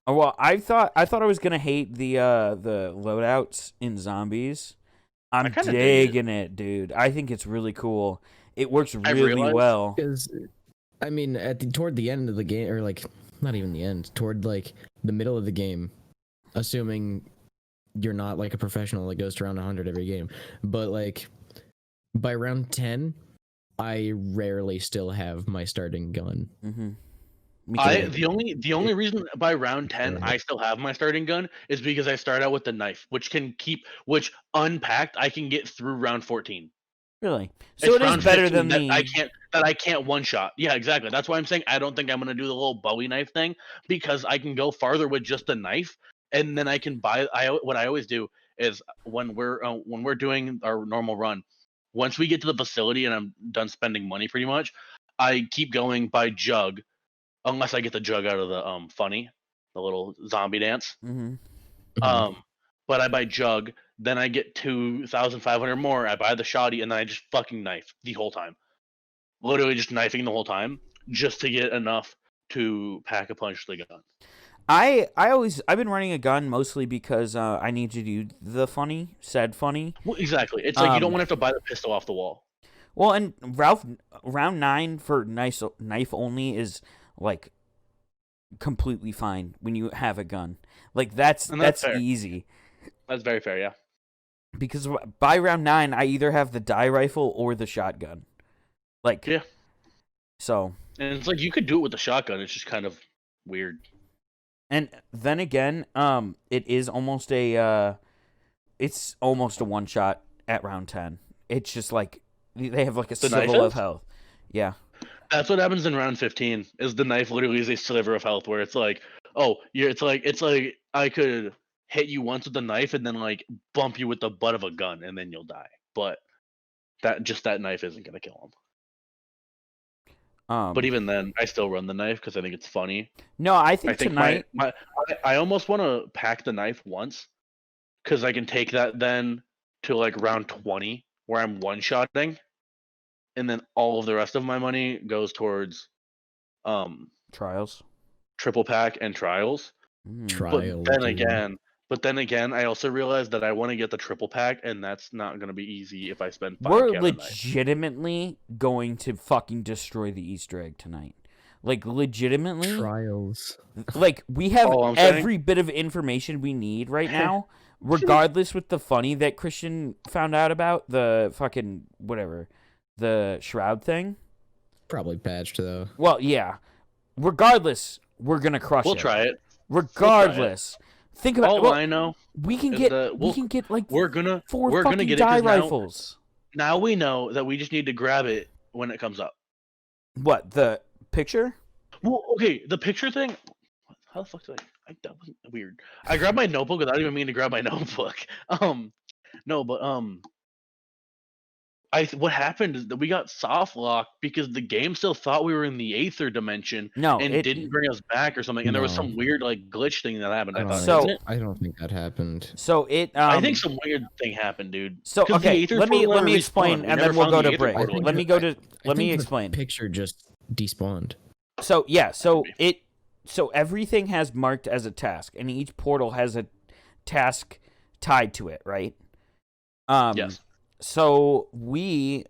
well, I thought I was gonna hate the loadouts in zombies. I'm kinda dig it. digging it, dude. I think it's really cool. It works I really realized- well. Because, I mean, toward the end of the game, or like, not even the end, toward like the middle of the game, assuming you're not like a professional that goes to round 100 every game, but like by round 10, I rarely still have my starting gun. Mm-hmm. The only reason by round 10 I still have my starting gun is because I start out with the knife, which unpacked I can get through round 14. Really, so It's it is round better 15 than that I can't one shot. Yeah, exactly. That's why I'm saying I don't think I'm gonna do the little Bowie knife thing, because I can go farther with just the knife, and then I can buy. What I always do is when we're doing our normal run, once we get to the facility and I'm done spending money, pretty much, I keep going by jug, unless I get the jug out of the funny, the little zombie dance. Mm-hmm. But I buy jug, then I get 2,500 more. I buy the shoddy, and then I just fucking knife the whole time. Literally just knifing the whole time, just to get enough to pack a punch the gun. I've been running a gun mostly because I need to do the said funny. Well, exactly. It's like you don't Um, want to have to buy the pistol off the wall. Well, and round 9 for knife only is like completely fine when you have a gun. Like that's And that's fair. easy. That's very fair, yeah. Because by round 9, I either have the die rifle or the shotgun. Like, Yeah. So, And it's like you could do it with the shotgun. It's just kind of weird. and then again, it is almost it's almost a one shot at round 10. It's just like they have like a The knife sliver of is? health. Yeah. That's what happens in round 15. Is the knife literally is a sliver of health, where it's like, oh, it's like I could hit you once with the knife and then like bump you with the butt of a gun and then you'll die. But that knife isn't gonna kill him. But even then, I still run the knife because I think it's funny. no, I I think think tonight. I almost want to pack the knife once, because I can take that then to like round 20 where I'm one shotting, and then all of the rest of my money goes towards Trials. triple pack and trials. Mm. Trial. But then again, I also realized that I want to get the triple pack, and that's not going to be easy if I spend 5K We're on a knife. legitimately going to fucking destroy the Easter egg tonight. Like, legitimately. Trials. Like, we have All I'm saying- every bit of information we need right now, regardless with the funny that Christian found out about, the fucking, whatever, the Shroud thing. Probably patched though. Well, yeah. Regardless, we're going to crush We'll it. try it. Regardless. Think about All well, I know, we can is get that we can get like we're gonna 4 we're fucking gonna get die it 'cause now, rifles. now we know that we just need to grab it when it comes up. What, the picture? Well, okay, the picture thing. How the fuck did that wasn't weird. I grabbed my notebook without even meaning to grab my notebook. No, but what happened is that we got soft locked because the game still thought we were in the Aether dimension No, and didn't bring us back or something. And there was No. some weird like glitch thing that happened. I thought. So- Isn't it? I don't think that happened. So it. I think some weird thing happened, dude. So 'Cause the okay, Aether let me portal never explain, respawned. We and never then we'll found go the to Aether break. portal Let me again. go to. Let me explain. Picture just despawned. So yeah, so everything has marked as a task, and each portal has a task tied to it, right? Yes. So we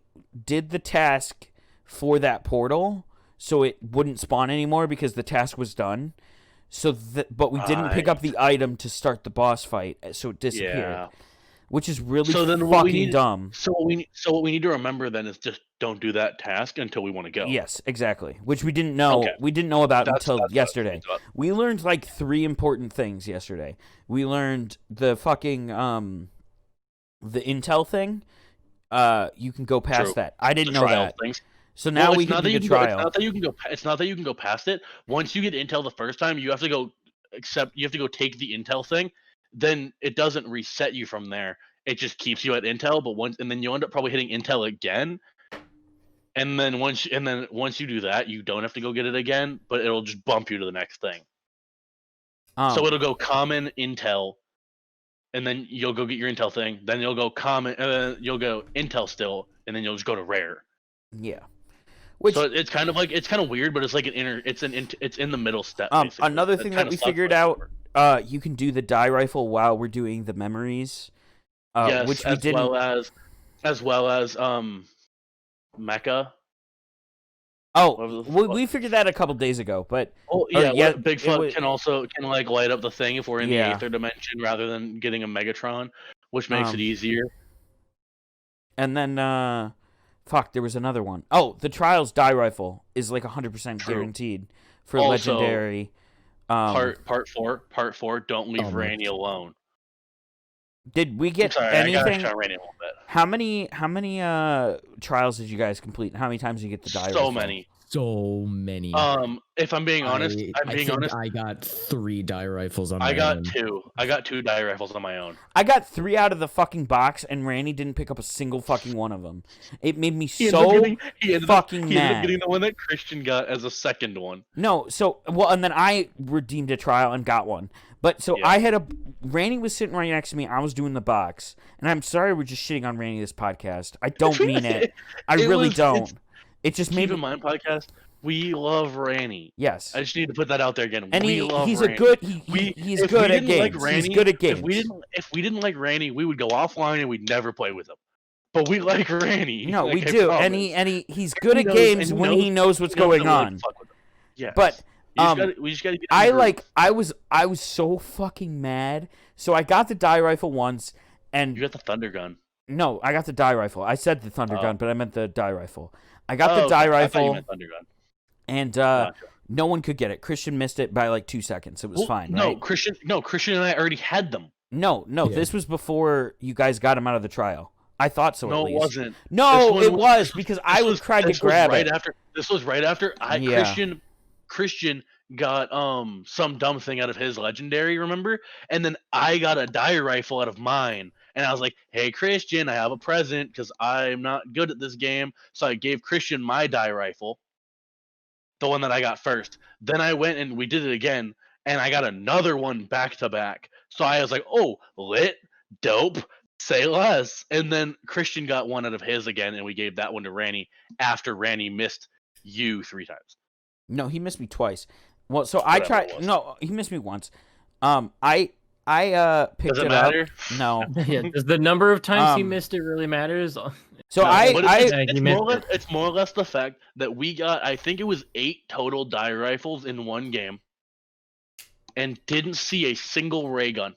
did the task for that portal, so it wouldn't spawn anymore because the task was done. But we didn't pick up the item to start the boss fight, so it disappeared, Yeah. which is really So then what we fucking need- dumb. So what we need to remember then is just don't do that task until we want to go. Yes, exactly. Which we didn't know. Okay. We didn't know about That's until what yesterday. it's about. We learned like 3 important things yesterday. We learned the fucking the intel thing. You can go past True. that. I didn't The know trial that. things. So now Well, we it's can not do that the you can go- trial. It's not that you can go. It's not that you can go past it. Once you get intel the first time, you have to go. You have to go take the intel thing. Then it doesn't reset you from there. It just keeps you at intel. But then you end up probably hitting intel again. And then once you do that, you don't have to go get it again. But it'll just bump you to the next thing. So it'll go common intel, and then you'll go get your intel thing. Then you'll go common. You'll go intel still, and then you'll just go to rare. yeah. Which So it's kind of weird, but it's like it's in the middle step. Basically. another That thing kinda that we sucks, figured but out, you can do the die rifle while we're doing the memories. yes, Which we as didn't. well as Mecha. whatever Oh, the we figured that a couple days ago, but Oh yeah, yeah, Bigfoot it can like light up the thing if we're in Yeah. the Aether dimension rather than getting a Megatron, which makes it easier. and then fuck, there was another one. Oh, the Trials die rifle is like 100% True. guaranteed for Also, legendary. Part four. Don't leave Oh, Randy alone. Did we I'm get sorry, I got anything? on Randy a little bit. How many trials did you guys complete? How many times did you get the die rifle? So many. So many. If I'm being honest, I think I got 3 die rifles on my I got own. 2. I got 2 die rifles on my own. I got 3 out of the fucking box, and Randy didn't pick up a single fucking one of them. It made me He so ended up fucking He ended up mad. getting the one that Christian got as a second one. No, so well, and then I redeemed a trial and got one. But so Yeah. I had Randy was sitting right next to me. I was doing the box, and I'm sorry we're just shitting on Randy this podcast. I don't mean it. I It really was- don't. It just Keep made in me. mind, podcast. We love Ranny. Yes, I just need to put that out there again. and we love he's Ranny. a good. He's If good we at didn't like games. Ranny, He's good at games. If we didn't like Ranny, we would go offline and we'd never play with him. But we like Ranny. No, like we I do, promise. and he's good He at knows- games and when knows- he knows what's He knows going that we like on. to fuck with him. Yes. But we just gotta get I in the like groove. I was so fucking mad. So I got the die rifle once, and You got the thunder gun. no, I got the die rifle. I said the thunder Oh. gun, but I meant the die rifle. I got the okay. die I thought you rifle, meant thunder gun. and Gotcha. no one could get it. Christian missed it by like 2 seconds. It was Well, fine, no, right? Christian and I already had them. No, Yeah. this was before you guys got him out of the trial. I thought so. No, at it least. wasn't. No, This one it was- was because I was trying to grab right it. After, this was right after Yeah. Christian got some dumb thing out of his legendary, remember? And then I got a die rifle out of mine. And I was like, hey Christian, I have a present because I'm not good at this game. So I gave Christian my die rifle. The one that I got first. Then I went and we did it again, and I got another one back to back. So I was like, oh, lit, dope, say less. And then Christian got one out of his again, and we gave that one to Ranny after Ranny missed you 3 times. No, he missed me twice. Well, so I Whatever tried. it was. No, he missed me once. I picked Does it it matter? up. No. Yeah, does the number of times he Um, missed it really matters? So No, I but Yeah, it's he more or missed less, it's more or less the fact that we got, I think it was 8 total die rifles in one game, and didn't see a single ray gun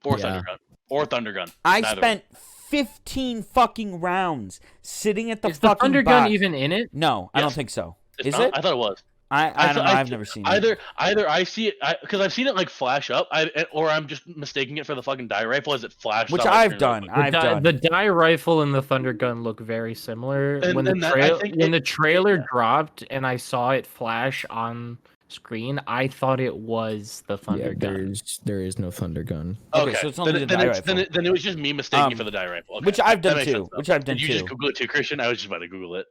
or Yeah. thunder gun or thunder gun. I Neither spent 15 fucking rounds sitting at the Is the fucking thunder box. gun even in it? No, I don't Yes. think so. It's Is not? it? I thought it was. I don't know. I I've th- never seen it. Either I see it because I've seen it like flash up, or I'm just mistaking it for the fucking die rifle as it flashed. Which up, like, I've done. The I've done. The die rifle and the thunder gun look very similar. And- when and that- I think when the it- trailer yeah. dropped and I saw it flash on screen. I thought it was the thunder Yeah, gun. there is no thunder gun. Okay, so it's only the then, die it's, then, rifle. it, then it was just me mistaking Um, for the die rifle. Okay. Which I've That done makes too. sense, though. Which I've done Did you just too. Google it too, Christian? I was just about to Google it.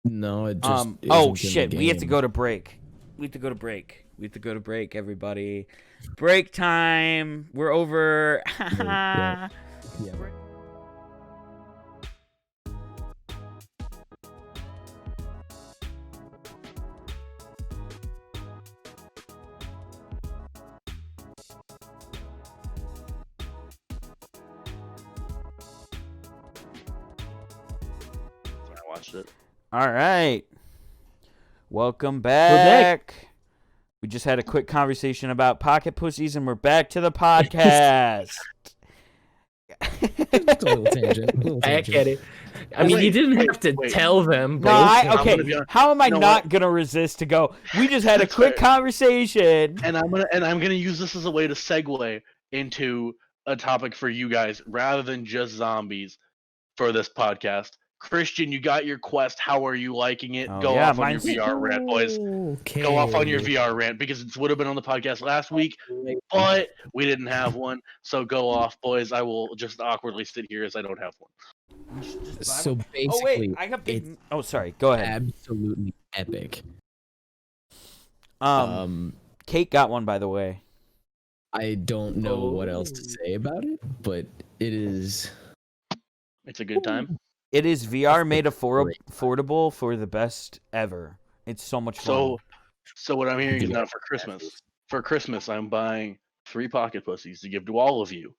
No, it just. Oh isn't in shit! the We have to game. go to break. We have to go to break. We have to go to break, everybody. Break time. We're over. Yeah. I watched it. All right. Welcome back. back. We just had a quick conversation about pocket pussies, and we're back to the podcast. Just a little tangent. Back at it. I mean, you didn't have to wait. tell them. No, But I'm okay. gonna be honest. How am I You know not what? gonna resist to go? We just had a That's quick fair. conversation. And I'm gonna use this as a way to segue into a topic for you guys rather than just zombies for this podcast. Christian, you got your quest. How are you liking it? Oh, Go yeah, off on your mine's- VR rant, boys. Okay. Go off on your VR rant because it would have been on the podcast last week, but we didn't have one. So go off, boys. I will just awkwardly sit here as I don't have one. So basically, Oh wait, I got big. it's Oh, sorry. Go ahead. absolutely epic. Um, Kate got one, by the way. I don't know what else to say about it, but it is. It's a good time. It is VR made Great. affordable for the best ever. It's so much fun. So what I'm hearing is Yeah. now for Christmas. For Christmas, I'm buying 3 pocket pussies to give to all of you.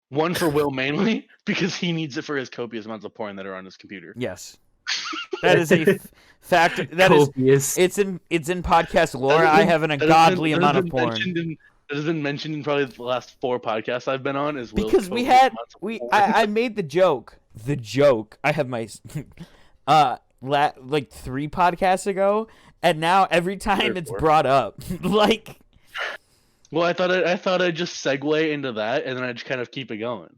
One for Will mainly because he needs it for his copious amounts of porn that are on his computer. Yes, that is a fact. That is. copious. It's in podcast lore. That has I been- have an that has ungodly been- amount that of has porn. that has been mentioned in probably the last 4 podcasts I've been on. Is Will's Because we copious had amounts of we porn. I made the joke. The joke. I have my like 3 podcasts ago, and now every time it's 4. brought up, like Well, I thought I'd just segue into that, and then I'd just kind of keep it going.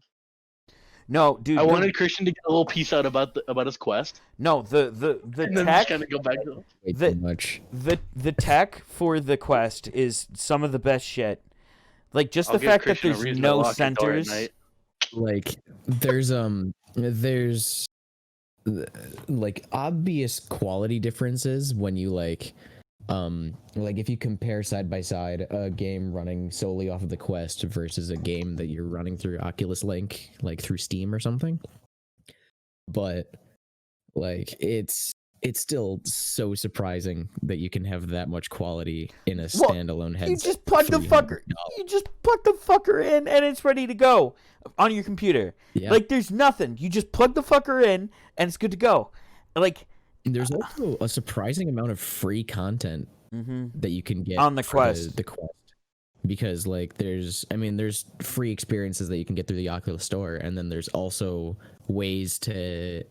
no, dude. I wanted Christian to get a little piece out about his quest, no the and then tech just kind of go back to. Way The- too much. the tech for the quest is some of the best shit. Like just I'll the give fact that Christian a there's reason to no lock your door at centers. night. Like there's like obvious quality differences when you like if you compare side by side a game running solely off of the Quest versus a game that you're running through Oculus Link, like through Steam or something. But like it's still so surprising that you can have that much quality in a Well, standalone headset. You just plug the $300. fucker. You just plug the fucker in, and it's ready to go on your computer. Yeah. Like there's nothing. You just plug the fucker in, and it's good to go. Like There's also a surprising amount of free content that you can get On the for Quest. The Quest, because like there's free experiences that you can get through the Oculus Store, and then there's also ways to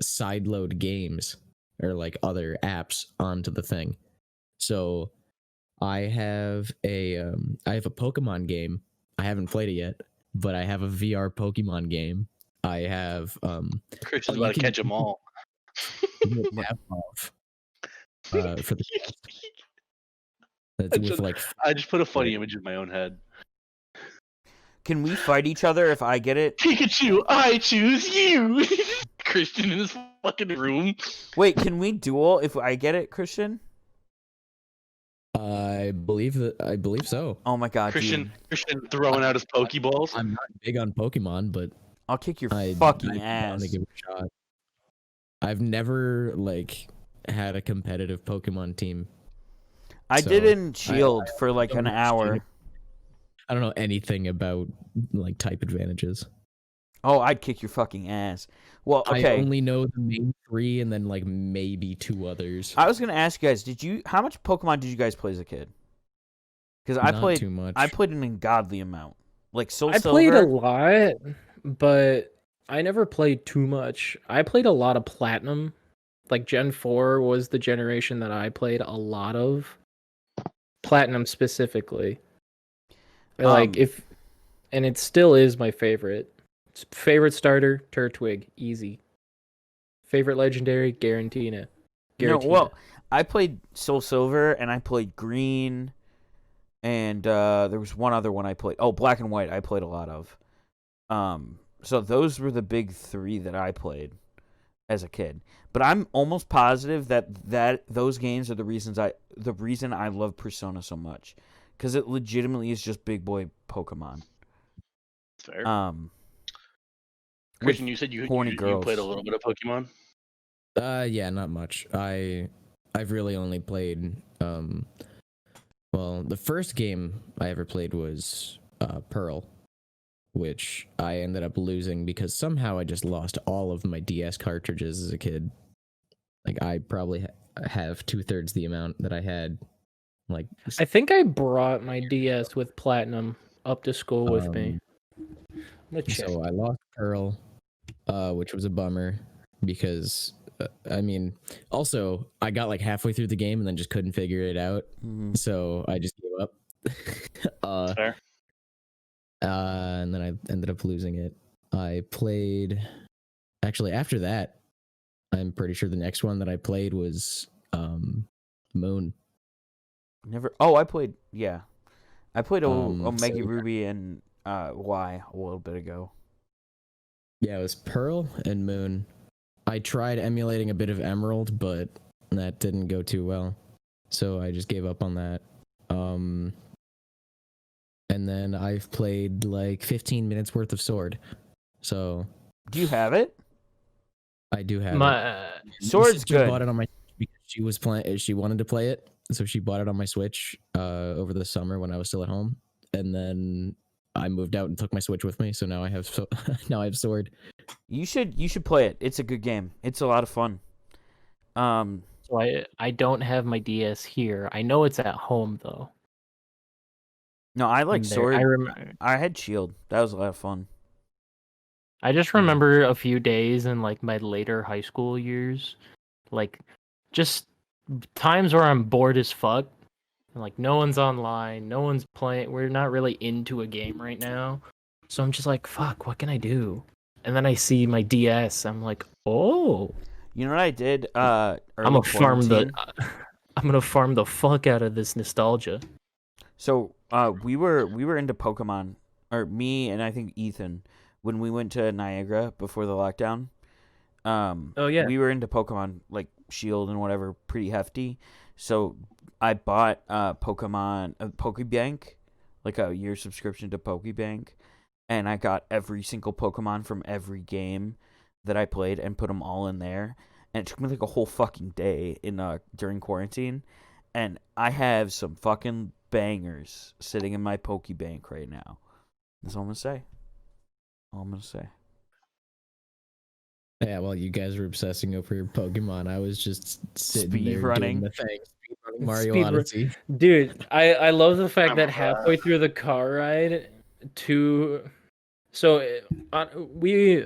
sideload games or like other apps onto the thing. So I have a Pokemon game. I haven't played it yet, but I have a VR Pokemon game. I have Christian's you about to can- catch them all. app off for the that's I with just- like I just put a funny image in my own head. Can we fight each other if I get it? Pikachu, I choose you. Christian in his fucking room. Wait, can we duel if I get it, Christian? I believe so. Oh my god, Christian dude. throwing out his Pokeballs. I'm not big on Pokemon, but I'll kick your I fucking want ass. to give it a shot. I've never like had a competitive Pokemon team. I so, did in Shield for like don't an hour. understand I don't know anything about like type advantages. Oh, I'd kick your fucking ass. Well, I okay. only know the main 3 and then like maybe 2 others. I was gonna ask you guys, how much Pokemon did you guys play as a kid? Because I Not played too much. I played an ungodly amount. Like Soul I Silver. played a lot, but I never played too much. I played a lot of Platinum. Like Gen 4 was the generation that I played a lot of. Platinum specifically. Like Um, and it still is my favorite. Favorite starter, Turtwig, easy. Favorite legendary, Garantina. Giratina. well, I played Soul Silver and I played Green, and there was one other one I played. Oh, Black and White I played a lot of. So those were the big 3 that I played as a kid. But I'm almost positive that those games are the reason I love Persona so much, because it legitimately is just big boy Pokemon. Fair. With Christian, you said you horny played girls. a little bit of Pokemon. Yeah, not much. I've really only played well, the first game I ever played was Pearl, which I ended up losing because somehow I just lost all of my DS cartridges as a kid. Like I probably have 2/3 the amount that I had. Like I think I brought my DS with Platinum up to school with me. I'm gonna check. so I lost Pearl, which was a bummer because I mean, also I got like halfway through the game and then just couldn't figure it out, so I just gave up. Fair. And then I ended up losing it. I played. Actually, after that, I'm pretty sure the next one that I played was Moon. Never. Oh, I played. Yeah, I played Omega so- Ruby and Y a little bit ago. Yeah, it was Pearl and Moon. I tried emulating a bit of Emerald, but that didn't go too well, so I just gave up on that. And then I've played like 15 minutes worth of Sword. So Do you have it? I do have it. My Sword's sister good. bought it on my because she was playing. She wanted to play it, so she bought it on my Switch over the summer when I was still at home, and then I moved out and took my Switch with me. So now I have now I have Sword. You should play it. It's a good game. It's a lot of fun. so I don't have my DS here. I know it's at home though. No, I like And there- Sword. I remember. I had Shield. That was a lot of fun. I just remember a few days in like my later high school years, like just times where I'm bored as fuck, and like no one's online, no one's playing. We're not really into a game right now, so I'm just like, fuck, what can I do? And then I see my DS. I'm like, oh, You know what I did? I'm Early gonna farm the. quarantine? I'm gonna farm the fuck out of this nostalgia. So we were into Pokemon, or me and I think Ethan, when we went to Niagara before the lockdown. Oh yeah. We were into Pokemon like Shield and whatever, pretty hefty. So I bought Pokemon Pokebank, like a year subscription to Pokebank, and I got every single Pokemon from every game that I played and put them all in there. And it took me like a whole fucking day during quarantine, and I have some fucking bangers sitting in my Pokebank right now. That's all I'm gonna say. All I'm gonna say. Yeah, well, you guys were obsessing over your Pokemon. I was just sitting Speed there running. doing the thing. Speed running Mario Speed run- Odyssey. Dude, I love the fact I'm that halfway through the car ride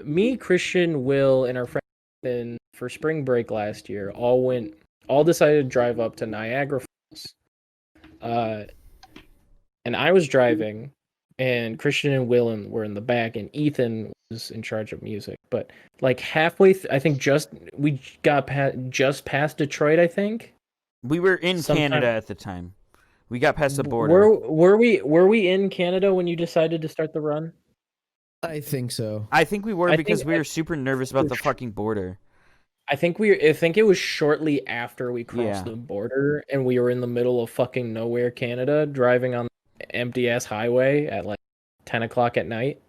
me, Christian, Will, and our friend Ethan, for spring break last year all decided to drive up to Niagara Falls. And I was driving, and Christian and Will were in the back, and Ethan was in charge of music. But like halfway, I think we got just past Detroit. I think. We were in Sometime- Canada at the time. We got past the border. Were we in Canada when you decided to start the run? I think so. I think we were I because think- we were super nervous about the fucking border. I think it was shortly after we crossed Yeah. the border, and we were in the middle of fucking nowhere, Canada, driving on the empty ass highway at like 10 o'clock at night.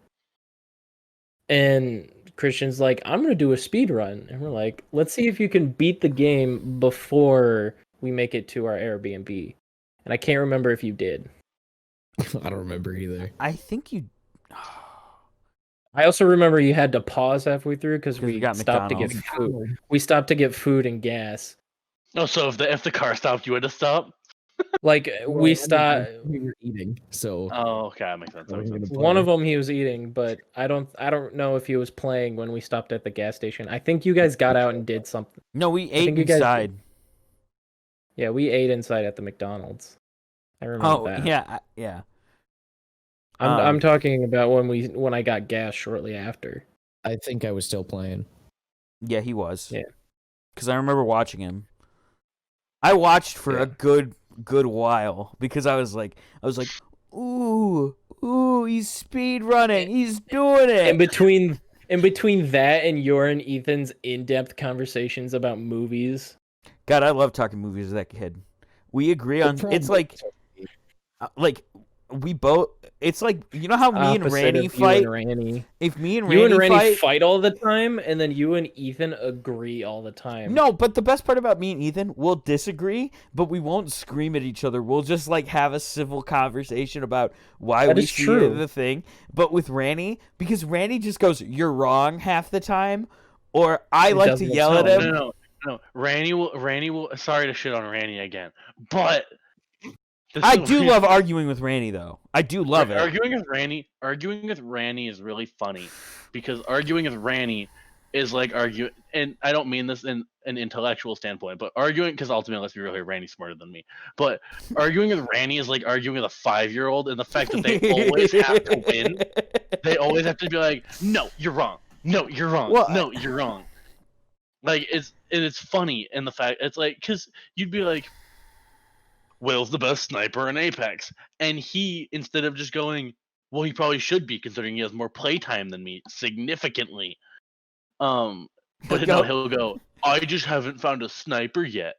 And Christian's like, I'm gonna do a speed run, and we're like, let's see if you can beat the game before we make it to our Airbnb. And I can't remember if you did. I don't remember either. I think you. I also remember you had to pause halfway through because 'Cause we we got stopped to get McDonald's. food. We stopped to get food and gas. Oh, so if the car stopped, you had to stop. Like Well, we I stopped. mean, we were eating, so Oh, okay, that makes sense. I wasn't gonna One of play. them he was eating, but I don't know if he was playing when we stopped at the gas station. I think you guys got out and did something. No, we ate think you guys- inside. Yeah, we ate inside at the McDonald's. I remember Oh that. yeah, yeah. I'm talking about when I got gas shortly after. I think I was still playing. Yeah, he was. Yeah. Because I remember watching him. I watched for Yeah. a good while because I was like, ooh, he's speed running, he's doing In it. between that and your and Ethan's in-depth conversations about movies, God, I love talking movies with that kid. We agree on. It's like we both. It's like you know how me and opposite Randy of you fight. and Randy. If me and You and Randy Randy fight, fight all the time, and then you and Ethan agree all the time. no, but the best part about me and Ethan, we'll disagree, but we won't scream at each other. We'll just like have a civil conversation about why That we is see true. the thing. But with Randy, because Randy just goes, "You're wrong" half the time, or I It like to doesn't yell at sound- him. No. Randy will. Sorry to shit on Randy again, but this I is do weird. love arguing with Randy, though. I do love it. Arguing with Randy is really funny because arguing with Randy is like arguing, and I don't mean this in an intellectual standpoint, but arguing because ultimately, let's be real here, Randy's smarter than me. But arguing with Randy is like arguing with a 5-year-old, and the fact that they always have to win, they always have to be like, "No, you're wrong. No, you're wrong. Well, no, you're wrong." Like it's funny, and the fact it's like because you'd be like, Will's the best sniper in Apex. And he, instead of just going, well, he probably should be considering he has more playtime than me, significantly. But no, he'll go, I just haven't found a sniper yet.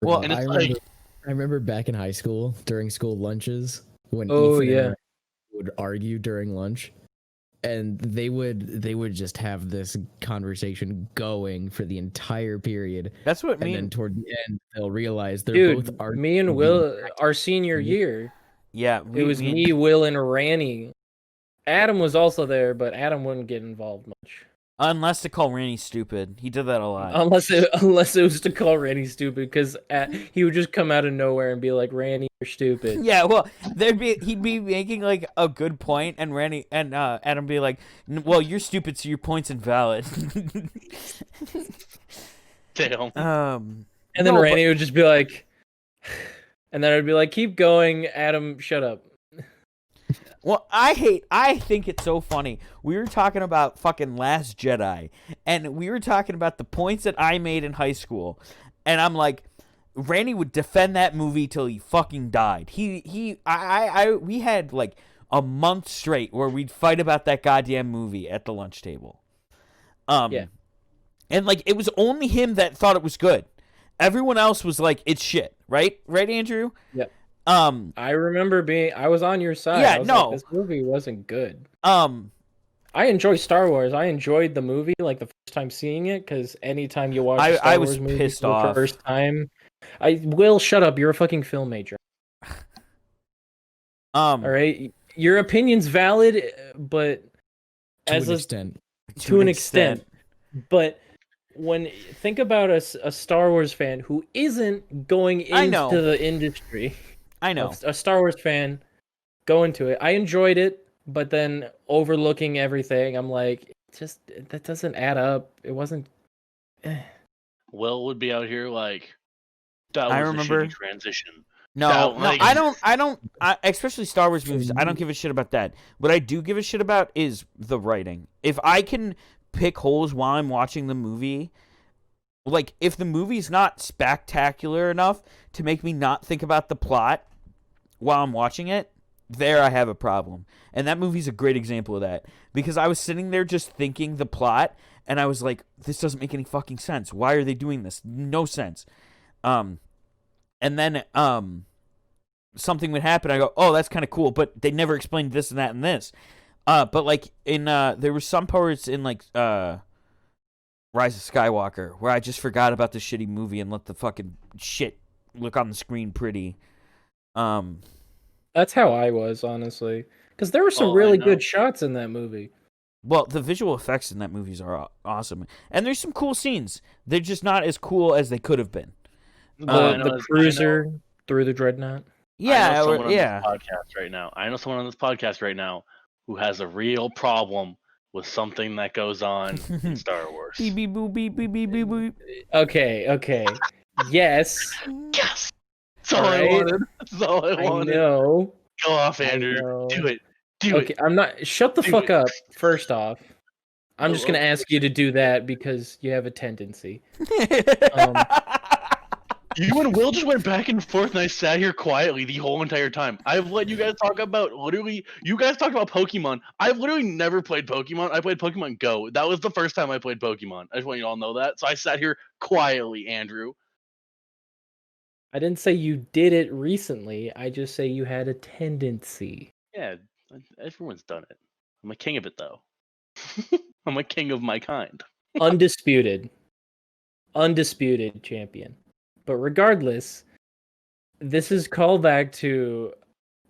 Well, And I it's remember, like, I remember back in high school during school lunches when Oh, Ethan yeah. and I would argue during lunch, and they would just have this conversation going for the entire period, That's what and me. then toward the end they'll realize they're Dude, both arguing. me and the Will, exact- our senior year, Yeah, it was me, Will, and Randy. Adam was also there, but Adam wouldn't get involved much. Unless to call Randy stupid, he did that a lot. Unless it was to call Randy stupid, because he would just come out of nowhere and be like, "Randy, you're stupid." Yeah, well, he'd be making like a good point, and Randy and Adam be like, "Well, you're stupid, so your point's invalid." damn. And then No, Randy would just be like, and then I'd be like, "Keep going, Adam, shut up." Well, I think it's so funny. We were talking about fucking Last Jedi, and we were talking about the points that I made in high school, and I'm like, Randy would defend that movie till he fucking died. We had like a month straight where we'd fight about that goddamn movie at the lunch table. Yeah. And like it was only him that thought it was good. Everyone else was like, it's shit, right? Right, Andrew? Yeah. I remember I was on your side. Yeah, I was no. like, this movie wasn't good. I enjoy Star Wars. I enjoyed the movie like the first time seeing it, because anytime you watch a Star I was Wars movie pissed for the off. first time, Will, shut up. You're a fucking film major. All right, your opinion's valid, but to as an a extent. to an extent. But when think about a Star Wars fan who isn't going I know. into the industry, I know. a Star Wars fan, go into it. I enjoyed it, but then overlooking everything, I'm like, just that doesn't add up. It wasn't. Will would be out here like, that was I a remember- shitty transition. No, That, no, like- I don't, especially Star Wars movies, I don't give a shit about that. What I do give a shit about is the writing. If I can pick holes while I'm watching the movie, like, if the movie's not spectacular enough to make me not think about the plot while I'm watching it, there I have a problem. And that movie's a great example of that. Because I was sitting there just thinking the plot, and I was like, this doesn't make any fucking sense. Why are they doing this? No sense. And then something would happen. I go, oh, that's kind of cool, but they never explained this and that and this. But like in there were some parts in like Rise of Skywalker where I just forgot about the shitty movie and let the fucking shit look on the screen pretty. That's how I was, honestly, because there were some Oh, I really know. good shots in that movie. Well, the visual effects in that movies are awesome, and there's some cool scenes. They're just not as cool as they could have been. I know The cruiser through the dreadnought. Yeah, I know someone yeah. on this podcast right now. I know someone on this podcast right now who has a real problem with something that goes on in Star Wars. Beep beep boop beep beep beep beep boop. Okay. Yes, Yes, that's all I Right? wanted. That's all I I wanted. know. Go off, I Andrew. know. Do it. Do Okay, I'm not. Shut the Do fuck it. up. First off, I'm just gonna Okay. ask you to do that because you have a tendency. You and Will just went back and forth, and I sat here quietly the whole entire time. I've let you guys talk about literally. You guys talked about Pokemon. I've literally never played Pokemon. I played Pokemon Go. That was the first time I played Pokemon. I just want you all to know that. So I sat here quietly, Andrew. I didn't say you did it recently. I just say you had a tendency. Yeah, everyone's done it. I'm a king of it, though. I'm a king of my kind. Undisputed champion. But regardless, this is callback to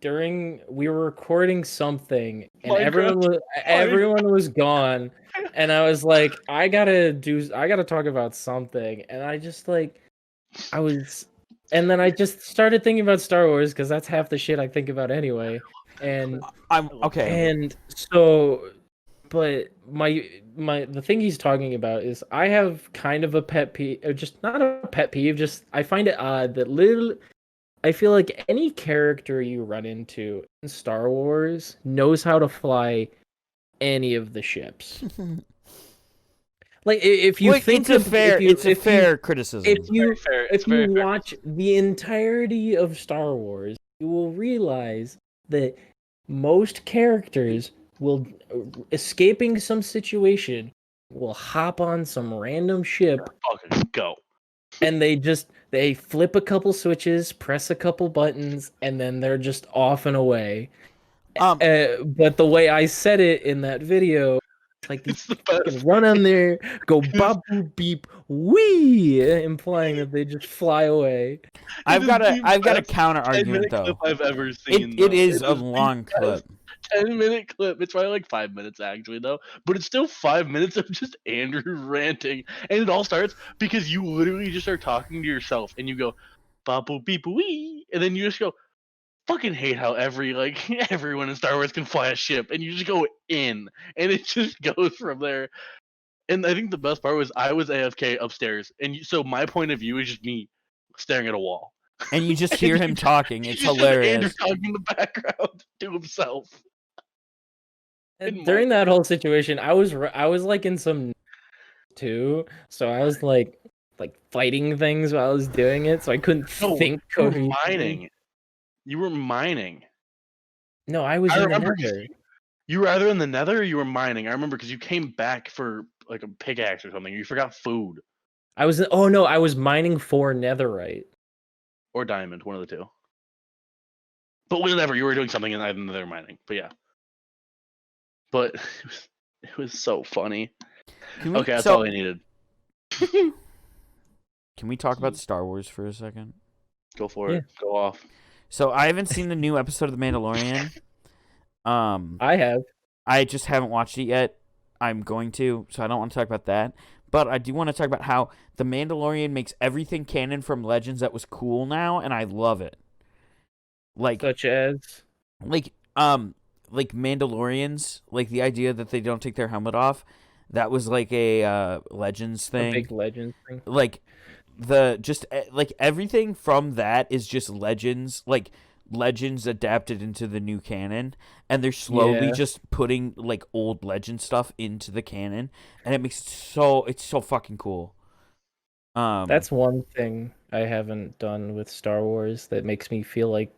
during we were recording something and everyone was gone, and I was like, I gotta talk about something, and and then I just started thinking about Star Wars because that's half the shit I think about anyway. And I'm okay. And so, but the thing he's talking about is I have kind of a pet peeve, or just not a pet peeve, just I find it odd that I feel like any character you run into in Star Wars knows how to fly any of the ships. Like if you think it's a fair criticism. If you watch the entirety of Star Wars, you will realize that most characters will, escaping some situation, will hop on some random ship, Fucking go. and they flip a couple switches, press a couple buttons, and then they're just off and away. But the way I said it in that video, like these fucking run on there, go bop boop beep wee, implying that they just fly away. I've got a counter argument though. Clip I've ever seen. It is a long clip. 10-minute clip. It's probably like 5 minutes actually though, but it's still 5 minutes of just Andrew ranting, and it all starts because you literally just start talking to yourself, and you go, "Bop boop beep wee," and then you just go, "Fucking hate how everyone in Star Wars can fly a ship," and you just go in, and it just goes from there. And I think the best part was I was AFK upstairs, and so my point of view is just me staring at a wall, and you just hear him talking. It's hilarious. Andrew talking in the background to himself. And during that whole situation, I was like in some too, so I was like fighting things while I was doing it, so I couldn't think. You were mining. You were mining. No, I was in the Nether. You were either in the Nether or you were mining. I remember because you came back for like a pickaxe or something. You forgot food. I was mining for Netherite or diamond, one of the two. But whatever, you were doing something in the Nether mining. But yeah. But it was so funny. Okay, that's all I needed. Can we talk about Star Wars for a second? Go for it. Go off. So I haven't seen the new episode of The Mandalorian. I have. I just haven't watched it yet. I'm going to, so I don't want to talk about that. But I do want to talk about how The Mandalorian makes everything canon from Legends that was cool now, and I love it. Like such as like Mandalorians, like the idea that they don't take their helmet off, that was like a Legends thing. A big Legends thing. Like everything from that is just Legends, like Legends adapted into the new canon, and they're slowly just putting like old Legend stuff into the canon, and it makes it's so fucking cool. That's one thing I haven't done with Star Wars that makes me feel like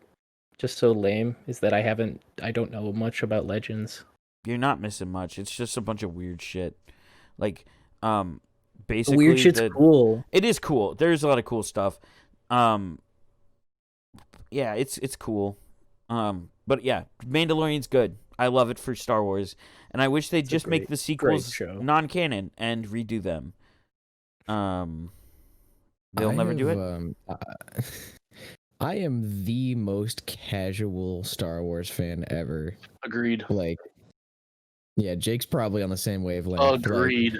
just so lame, is that I don't know much about Legends. You're not missing much. It's just a bunch of weird shit. Like, basically... Weird shit's cool. It is cool. There's a lot of cool stuff. Yeah, it's cool. But yeah, Mandalorian's good. I love it for Star Wars. And I wish they'd just make the sequels non-canon and redo them. They'll never do it. I am the most casual Star Wars fan ever. Agreed. Like, yeah, Jake's probably on the same wavelength. Agreed.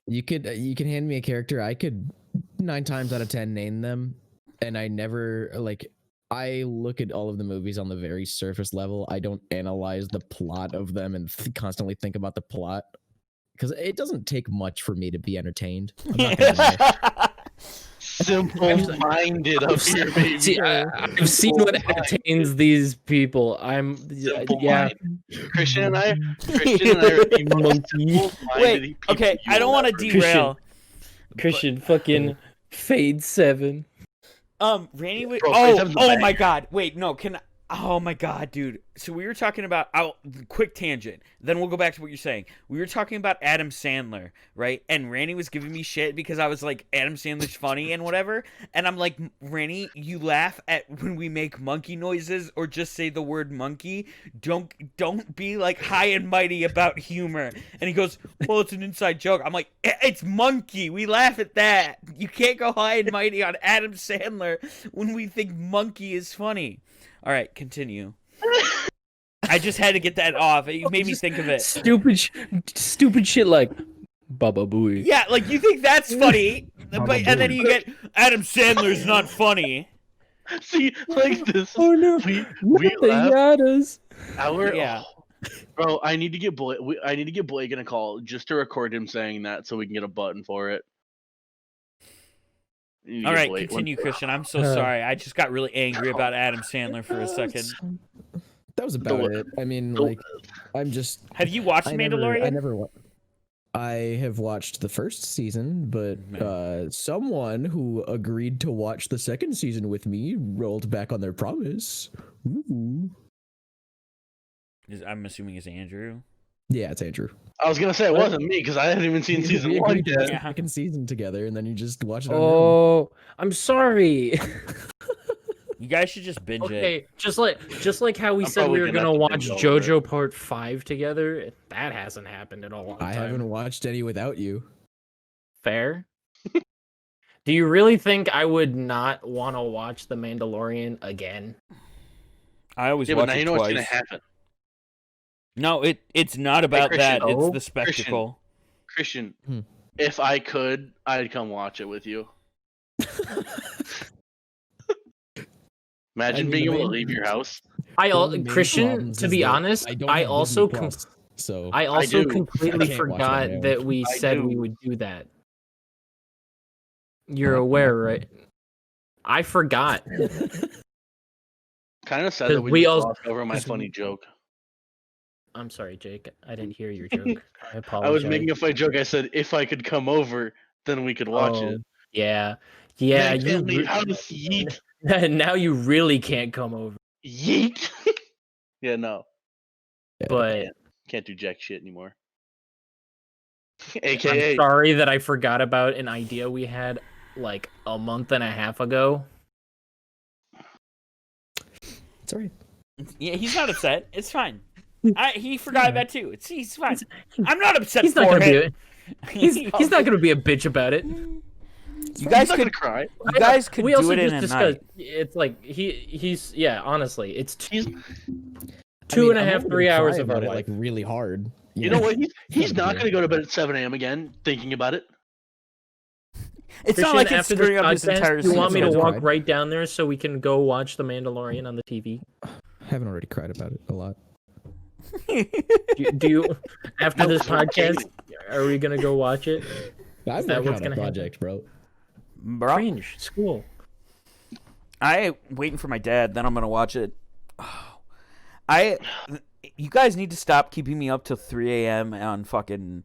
Like, you can hand me a character, I could 9 times out of 10 name them, and I never I look at all of the movies on the very surface level. I don't analyze the plot of them and constantly think about the plot, because it doesn't take much for me to be entertained. I'm not gonna lie. Simple-minded of your baby. See, I've seen what entertains these people. Christian and I are the most simple-minded Wait, okay, I don't want to derail. Christian, fucking Fade 7. Randy was. Bro, Chris Evans is Oh bang. my God! Wait, no. Oh my God, dude. So we were talking about. Quick tangent. Then we'll go back to what you're saying. We were talking about Adam Sandler, right? And Randy was giving me shit because I was like, Adam Sandler's funny and whatever. And I'm like, Randy, you laugh at when we make monkey noises or just say the word monkey. Don't be like high and mighty about humor. And he goes, well, it's an inside joke. I'm like, it's monkey. We laugh at that. You can't go high and mighty on Adam Sandler when we think monkey is funny. All right, continue. I just had to get that off. It made me think of it. Stupid shit like Baba Booey. Yeah, like you think that's funny, and then you get Adam Sandler's not funny. See, like this. Oh no! We laugh. Yadas. Yeah. Bro, I need to get Blake in a call just to record him saying that so we can get a button for it. All right, continue, Christian. I'm so sorry. I just got really angry about Adam Sandler for a second. That was about it. I mean, like, I'm just. Have you watched Mandalorian? I have watched the first season, but someone who agreed to watch the second season with me rolled back on their promise. Ooh. I'm assuming it's Andrew. Yeah, it's Andrew. I was gonna say it wasn't me because I hadn't even seen season We one agreed to yet. the second season together, and then you just watch it on your own. Oh, I'm sorry. You guys should just binge it. Okay, just like how we I'm said we probably were gonna gonna have watch to binge all of it. JoJo Part 5 together. That hasn't happened in a long time. I haven't watched any without you. Fair. Do you really think I would not want to watch The Mandalorian again? I always Yeah, but watch now it you know what's twice. gonna happen. No, it's not about that. Christian. It's Oh, the spectacle. Christian, Hmm. if I could, I'd come watch it with you. Imagine I mean, being the able to main- leave your house. The main Christian, problems to is be that honest, don't I have also Disney Plus, so I also do. completely I can't watch it on forgot my own. that we I said do. we would do that. You're aware, right? I forgot. Kind of sad 'Cause that we we just all- glossed over my 'cause funny joke. I'm sorry, Jake. I didn't hear your joke. I apologize. I was making a funny joke. I said if I could come over, then we could watch Oh, it. Yeah, Yeah, you. can't leave house. Yeet. Now you really can't come over. Yeet. Yeah, no, But can't do jack shit anymore. I'm AKA, sorry that I forgot about an idea we had like a month and a half ago. it's alright. Yeah, he's not upset. It's fine. He forgot about too. He's fine. I'm not upset He's for not gonna be. it. He's not gonna be a bitch about it. You I'm guys not could gonna cry. you guys could we do also it in just a discussed. night. It's like he's yeah. Honestly, it's He's, two and a I'm half, only 3 gonna hours cry of our about it, life. like really hard. you know what? He's not a not big gonna go to bed at 7 a.m. again thinking about it. It's not Christian, like it's after this screwing up his podcast, entire you want me to season. walk Cried. right down there so we can go watch The Mandalorian on the TV? I haven't already cried about it a lot. Do you after this I'm podcast? kidding. Are we gonna go watch it? I'm that working what's on a gonna happen? project, bro. Bro, Cringe. School. I waiting for my dad. Then I'm gonna watch it. You guys need to stop keeping me up till 3 a.m. on fucking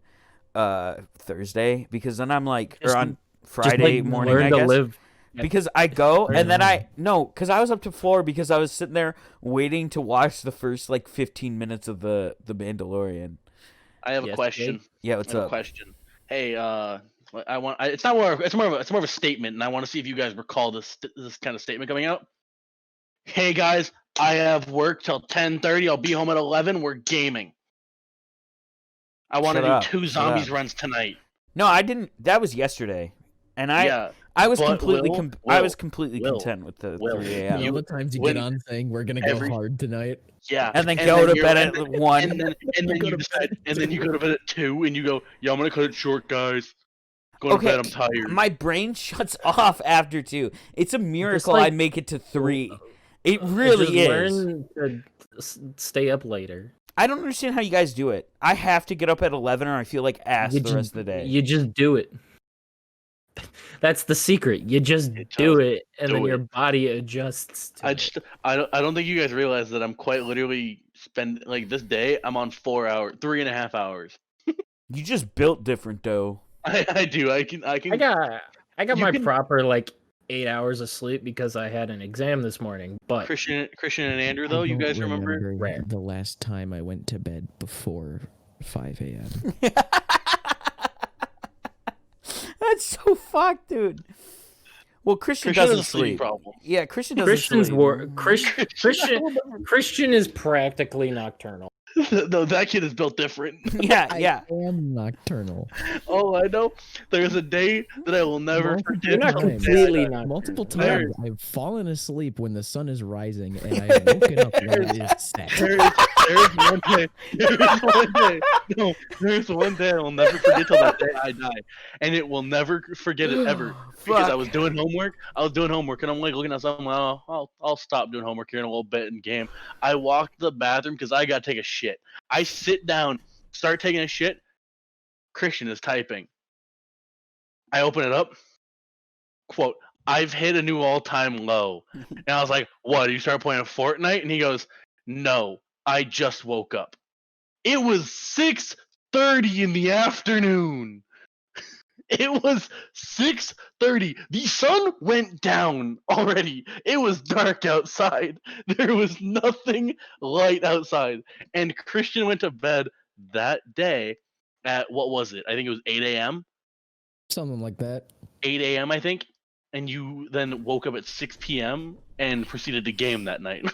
Thursday because then I'm like, or Just- on Just, Friday like, morning, learn I to guess. live. Because I go Learn and to then live. because I was up to 4 because I was sitting there waiting to watch the first like 15 minutes of the Mandalorian. I have a Yes, question. Yeah, I what's have a up? question. Hey, it's more of a statement, and I want to see if you guys recall this kind of statement coming out. Hey guys, I have work till 10:30. I'll be home at 11. We're gaming. I want to Shut do up, 2 shut zombies up. runs tonight. No, I didn't. That was yesterday, and Yeah, I was but completely Will, I was Will, completely Will, content with the Will, 3 All a.m. the times you when- get on saying we're gonna every- go hard tonight. yeah. and then go to you're- bed and at then- 1. And then Go you to decide, bed and then you go to bed at 2, and you go, "Yeah, I'm gonna cut it short, guys. Go Okay, to bed. I'm tired." My brain shuts off after 2. It's a miracle I like- make it to 3. It Just really is. learn to stay up later. I don't understand how you guys do it. I have to get up at 11 or I feel like ass You the rest of the day. You just do it. That's the secret. You just You do just it, and do then it. your body adjusts. To it. I don't think you guys realize that I'm quite literally like this day. I'm on 3.5 hours. You just built different, though. I do. I can. I got You my can- proper like 8 hours of sleep because I had an exam this morning. But Christian and Andrew, though, you guys remember? Rare. the last time I went to bed before 5 a.m. That's so fucked, dude. Well, Christian Christian has doesn't a sleeping sleep. problem. Yeah, Christian doesn't Christian's sleep. Christian is practically nocturnal. No, that kid is built different. Yeah, yeah. I am nocturnal. Oh, I know. There's a day that I will never forget. You're not times. completely nocturnal. Multiple There- times I've fallen asleep when the sun is rising, and I have woken up when it is set. There's one day. There's one day. No, there's one day I will never forget till that day I die, and it will never forget it ever. Because I Fuck. was doing homework. And I'm like looking at something. I'll stop doing homework here in a little bit in game. I walk to the bathroom because I gotta take a shit. I sit down, start taking a shit. Christian is typing. I open it up. Quote, I've hit a new all-time low. And I was like, what, you start playing Fortnite? And he goes, no, I just woke up. It was 6:30 in the afternoon. It was 6:30. The sun went down already. It was dark outside. There was nothing light outside. And Christian went to bed that day at, what was it? I think it was 8 a.m. Something like that. 8 a.m. I think. And you then woke up at 6 p.m. and proceeded to game that night.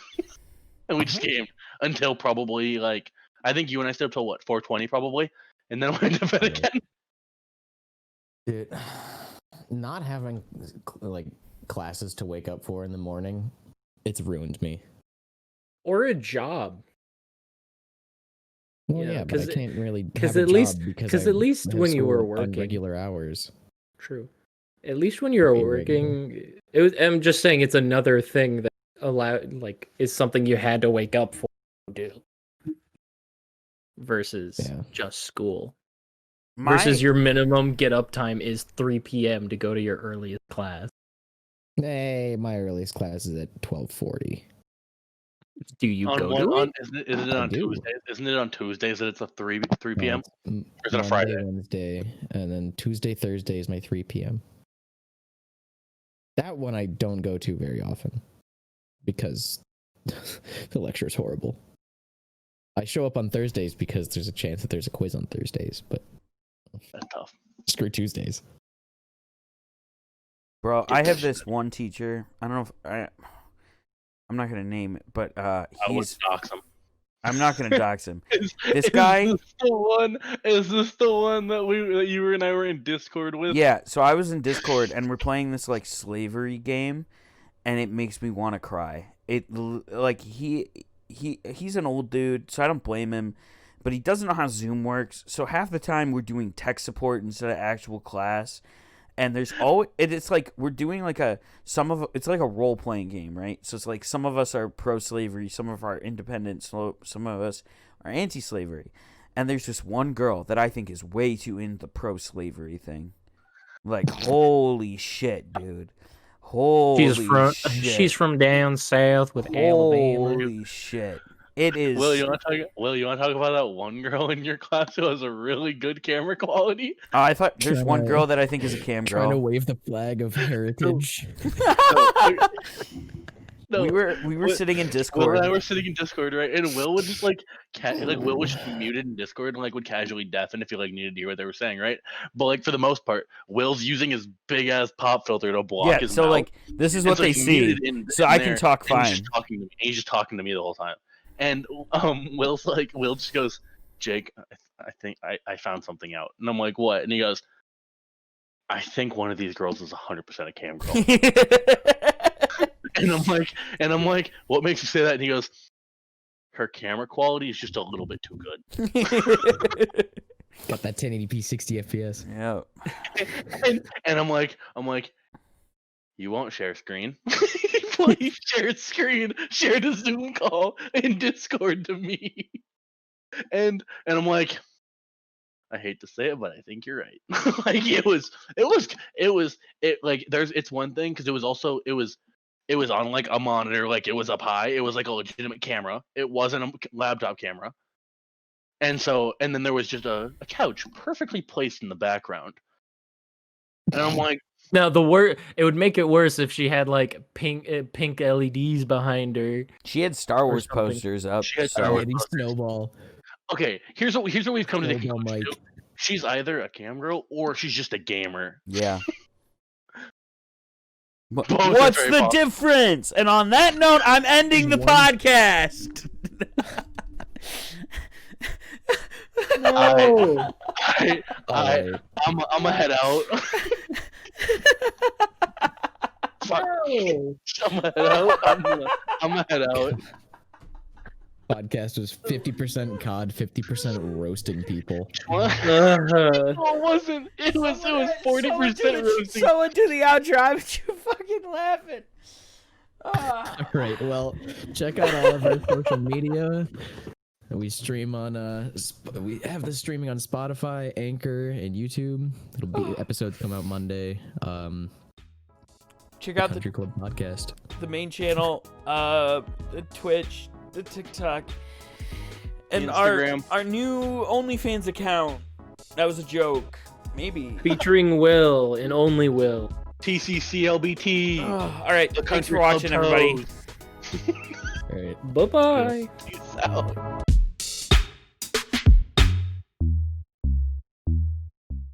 And we just gamed until probably, like, I think you and I stayed up till what, 4:20 probably? And then went to bed Yeah. again. Dude, not having like classes to wake up for in the morning, it's ruined me. Or a job. Well, Yeah, yeah, but I 'cause can't really 'cause have a at least- job because 'cause I at least have when you were school on working- regular hours. True. At least when you're Pretty working, I'm just saying it's another thing that is something you had to wake up for to do. Versus Yeah. just school. My, Versus your minimum get up time is 3 p.m. to go to your earliest class. Hey, my earliest class is at 12:40. Do you On go one, to on, it? isn't it I on do. Tuesdays? Isn't it on Tuesdays that it's a 3 p.m.? Or is it a Monday, Friday? Wednesday, and then Tuesday, Thursday is my 3 p.m. That one I don't go to very often because the lecture is horrible. I show up on Thursdays because there's a chance that there's a quiz on Thursdays, but That's tough. screw Tuesdays. bro, I have this one teacher. I don't know if I'm not gonna name it, but I would he's. dox him. I'm not gonna dox him. Is This guy- this the one? Is this the one that you and I were in Discord with? Yeah, so I was in Discord and we're playing this like slavery game, and it makes me want to cry. Like he's an old dude, so I don't blame him, but he doesn't know how Zoom works. So half the time we're doing tech support instead of actual class, and there's always it's like we're doing like it's like a role playing game, right? So it's like some of us are pro slavery, some of our independent, some of us are anti slavery. And there's this one girl that I think is way too into the pro-slavery thing. Like, holy shit, dude. Holy shit. She's from down south with Alabama. Holy shit. It is. Will, you want to talk about that one girl in your class who has a really good camera quality? I thought there's one Trying to- girl that I think is a cam Trying to girl. wave the flag of heritage. No, we were Will- sitting in Will Discord. and I were sitting in Discord, right? And Will would just Will was just muted in Discord and like would casually deafen if he like needed to hear what they were saying, right? But like for the most part, Will's using his big ass pop filter to block Yeah, his so mouth. like this is And what so they he's see. muted So in I there, can talk and fine. he's just talking to me the whole time. And Will just goes, Jake, I think I found something out. And I'm like, what? And he goes, I think one of these girls is 100% a cam girl. And I'm like, what makes you say that? And he goes, her camera quality is just a little bit too good. Got that 1080p 60 FPS. Yeah. And I'm like, you won't share screen. Please share screen. Share the Zoom call in Discord to me. And I'm like, I hate to say it, but I think you're right. Like it's one thing because it was on like a monitor, like it was up high. It was like a legitimate camera. It wasn't a laptop camera. And then there was just a couch perfectly placed in the background. And I'm like, Now it would make it worse if she had like pink LEDs behind her. She had Star Wars something. posters up. She had So Star Wars Lady Snowball. Okay, here's what we've come to the Snowball conclusion. Mike. She's either a cam girl or she's just a gamer. yeah. Both are What's very the possible. difference? And on that note, I'm ending the One- podcast. No. I'm gonna head out. Fuck. I'm gonna head out. I'm gonna head out. Podcast was 50% COD, 50% roasting people. What? Uh-huh. No, it wasn't. It was 40% roasting. Someone do the outro. I'm you fucking laughing. Ah. All right, well, check out all of our social media. We stream on we have this streaming on Spotify, Anchor, and YouTube. It'll be episodes come out Monday. Check out Country Club Podcast. the main channel, the Twitch, the TikTok, and Instagram. our new OnlyFans account. That was a joke. Maybe. Featuring Will and only Will. TCCLBT. All right. The Thanks Country for watching, Club everybody. Toes. All right. Bye bye. Peace out.